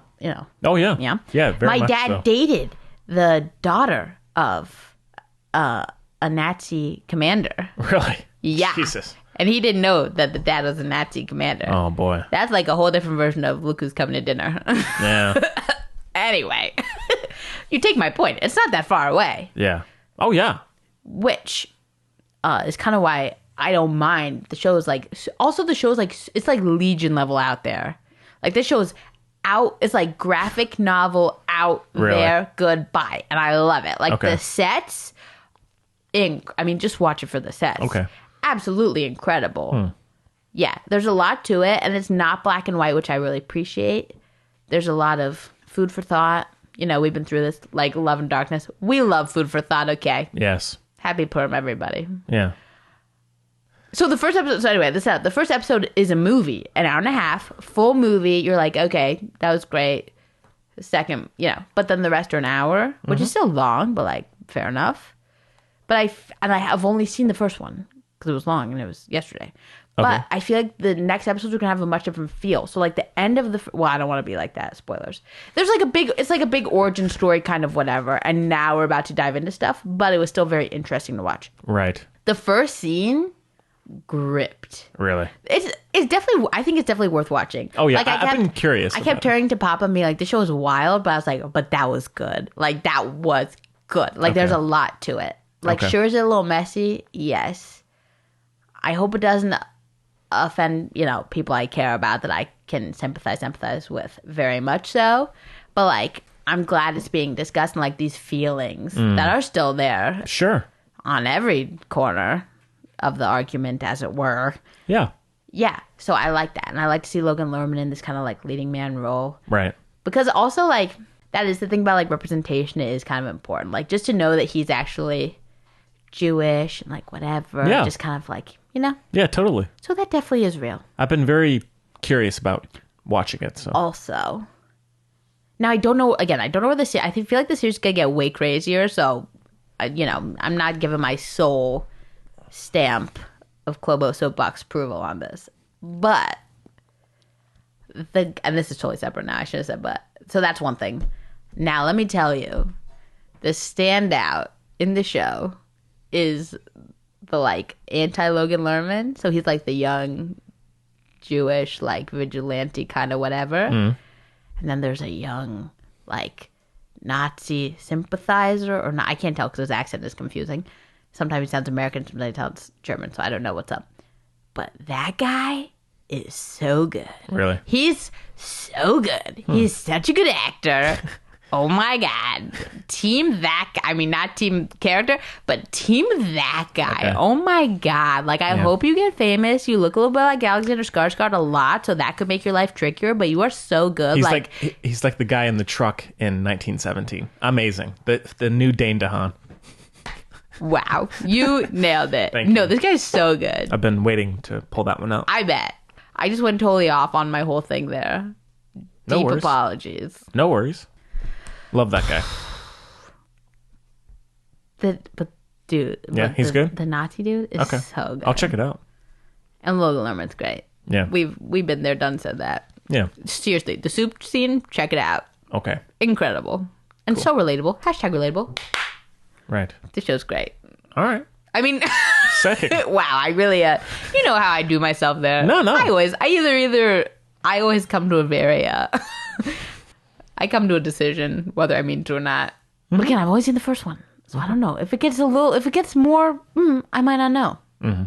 Oh, yeah. Yeah. Yeah, very My much dad so. dated the daughter of a Nazi commander. Really? Yeah. Jesus. And he didn't know that the dad was a Nazi commander. Oh, boy. That's like a whole different version of look who's coming to dinner. Yeah. Anyway, you take my point. It's not that far away, Yeah. Oh, yeah. which is kind of why I don't mind. The show is like, also the show is like, it's like Legion level out there. Like this show is out, it's like graphic novel out Really? there, goodbye. And I love it. Like Okay. the sets, just watch it for the sets. Okay. Absolutely incredible. Yeah, there's a lot to it, and it's not black and white, which I really appreciate. There's a lot of food for thought. We've been through this, like Love and Darkness. We love food for thought, okay? Yes. Happy Purim, everybody. Yeah. So the first episode, the first episode is a movie, an hour and a half, full movie. You're like, okay, that was great. The second, but then the rest are an hour, which is still long, but like, fair enough. But I have only seen the first one because it was long and it was yesterday. Okay. But I feel like the next episodes are gonna have a much different feel. So like the end of I don't want to be like that. Spoilers. There's like it's like a big origin story kind of whatever. And now we're about to dive into stuff, but it was still very interesting to watch. Right. The first scene gripped. Really. It's definitely. I think it's definitely worth watching. Oh, yeah. Like I've been curious I about kept it. turning to Papa and being like, "The show is wild," but I was like, "But that was good. Like that was good. Like there's a lot to it. Like Okay. sure, is it a little messy? Yes. I hope it doesn't offend people I care about that I can sympathize with very much so. But like, I'm glad it's being discussed and like these feelings that are still there Sure. on every corner of the argument, as it were. Yeah. Yeah, so I like that. And I like to see Logan Lerman in this kind of like leading man role. Right. Because also like that is the thing about like representation is kind of important. Like just to know that he's actually Jewish and like whatever. Yeah. Just kind of like, Yeah, totally. So that definitely is real. I've been very curious about watching it. So Also, now I don't know where the series, I feel like the series is going to get way crazier. So, I'm not giving my sole stamp of Clobo Soapbox approval on this. But, and this is totally separate now, I should have said, but, so that's one thing. Now, let me tell you, the standout in the show is the, like, anti-Logan Lerman. So he's, like, the young Jewish, like, vigilante kind of whatever. and then there's a young, like, Nazi sympathizer, or not. I can't tell because his accent is confusing. Sometimes he sounds American, sometimes he sounds German, so I don't know what's up. But that guy is so good. Really? He's so good. He's such a good actor. Oh my God. Team that guy. I mean, not team character, but team that guy. Okay. Oh my God. Like, I hope you get famous. You look a little bit like Alexander Skarsgård a lot, so that could make your life trickier, but you are so good. He's like the guy in the truck in 1917. Amazing. The new Dane DeHaan. Wow. You nailed it. Thank you. No, this guy's so good. I've been waiting to pull that one out. I bet. I just went totally off on my whole thing there. No Deep worries. apologies. No worries. Love that guy. He's good. The Nazi dude is so good. I'll check it out. And Logan Lerman's great. Yeah. We've been there, done, said that. Yeah. Seriously, the soup scene, check it out. Okay. Incredible. And so relatable. Hashtag relatable. Right. This show's great. All right. I mean, Sick. wow, I really, you know how I do myself there. No. I always come to a very, I come to a decision whether I mean to or not. But again, I've always seen the first one, so I don't know. If it gets more, I might not know. Mm-hmm.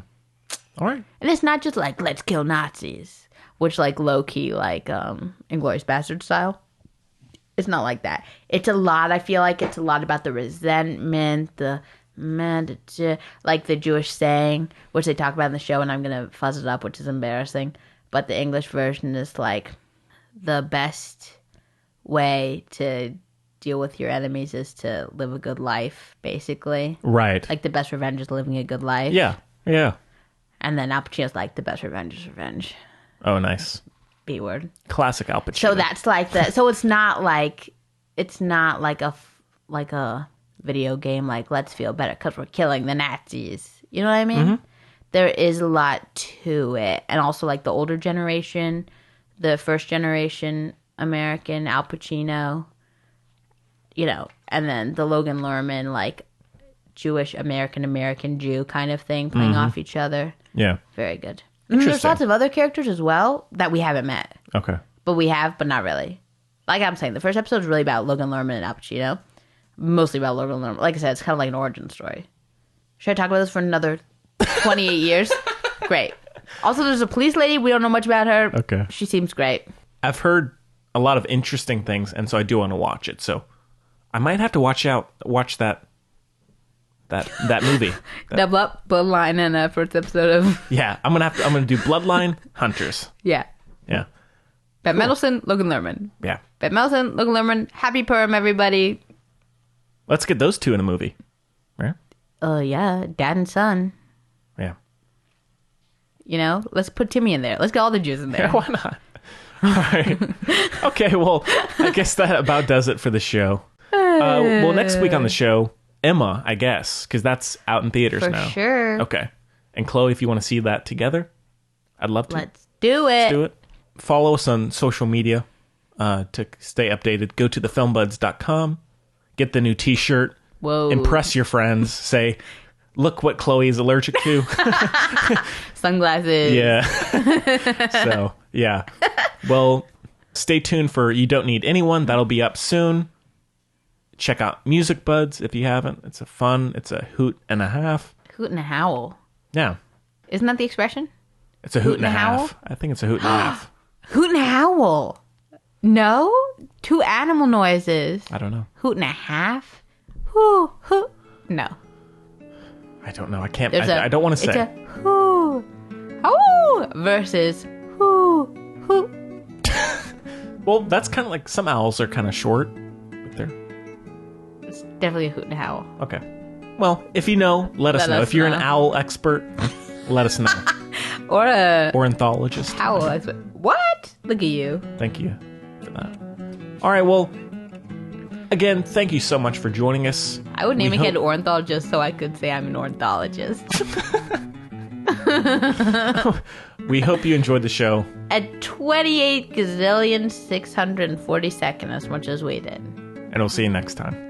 All right. And it's not just like, let's kill Nazis, which like low key, like Inglourious Bastard style. It's not like that. I feel like it's a lot about the resentment, like the Jewish saying, which they talk about in the show, and I'm going to fuzz it up, which is embarrassing. But the English version is like, the best way to deal with your enemies is to live a good life, basically. Right. Like the best revenge is living a good life. Yeah. And then Al Pacino's like, the best revenge is revenge. Oh, nice. B word. Classic Al Pacino. So that's like the. So it's not like a video game. Like, let's feel better because we're killing the Nazis. You know what I mean? Mm-hmm. There is a lot to it, and also like the older generation, the first generation American Al Pacino. You know, and then the Logan Lerman, like Jewish American Jew kind of thing, playing off each other. Yeah. Very good. And there's lots of other characters as well that we haven't met. Okay. But we have, but not really. Like I'm saying, the first episode is really about Logan Lerman and Al Pacino. Mostly about Logan Lerman. Like I said, it's kind of like an origin story. Should I talk about this for another 28 years? Great. Also, there's a police lady. We don't know much about her. Okay. She seems great. I've heard a lot of interesting things, and so I do want to watch it. So I might have to watch that movie. Double up, Bloodline, and first episode of. Yeah, I'm gonna do Bloodline, Hunters. Yeah. Yeah. Bette Mendelsohn, Logan Lerman. Yeah. Bette Mendelsohn, Logan Lerman. Happy perm, everybody. Let's get those two in a movie. Right? Yeah, dad and son. Yeah. You know, let's put Timmy in there. Let's get all the Jews in there. Yeah, why not? All right. Okay, well, I guess that about does it for the show. Well, next week on the show, Emma, I guess, because that's out in theaters for now. For sure. Okay. And Chloe, if you want to see that together, I'd love to. Let's do it. Let's do it. Follow us on social media to stay updated. Go to thefilmbuds.com. Get the new t-shirt. Whoa. Impress your friends. Say, look what Chloe is allergic to. Sunglasses. Yeah. So, yeah. Well, stay tuned for You Don't Need Anyone. That'll be up soon. Check out Music Buds if you haven't. It's a hoot and a half. Hoot and a howl. Yeah. Isn't that the expression? It's a hoot and a half. I think it's a hoot and a half. Hoot and a howl. No? Two animal noises. I don't know. Hoot and a half? Hoo, hoo. No. I don't know. I can't. I don't want to say. It's a hoo, hoo versus hoo, hoo. Well, that's kind of like some owls are kind of short. But they're. It's definitely a hoot and a howl. Okay. Well, if you know, let us know. If you're an owl expert, let us know. Or a ornithologist. Owl expert. What? Look at you. Thank you for that. All right. Well, again, thank you so much for joining us. I would name a kid ornithologist so I could say I'm an ornithologist. We hope you enjoyed the show. At 28 gazillion 642nd as much as we did. And we'll see you next time.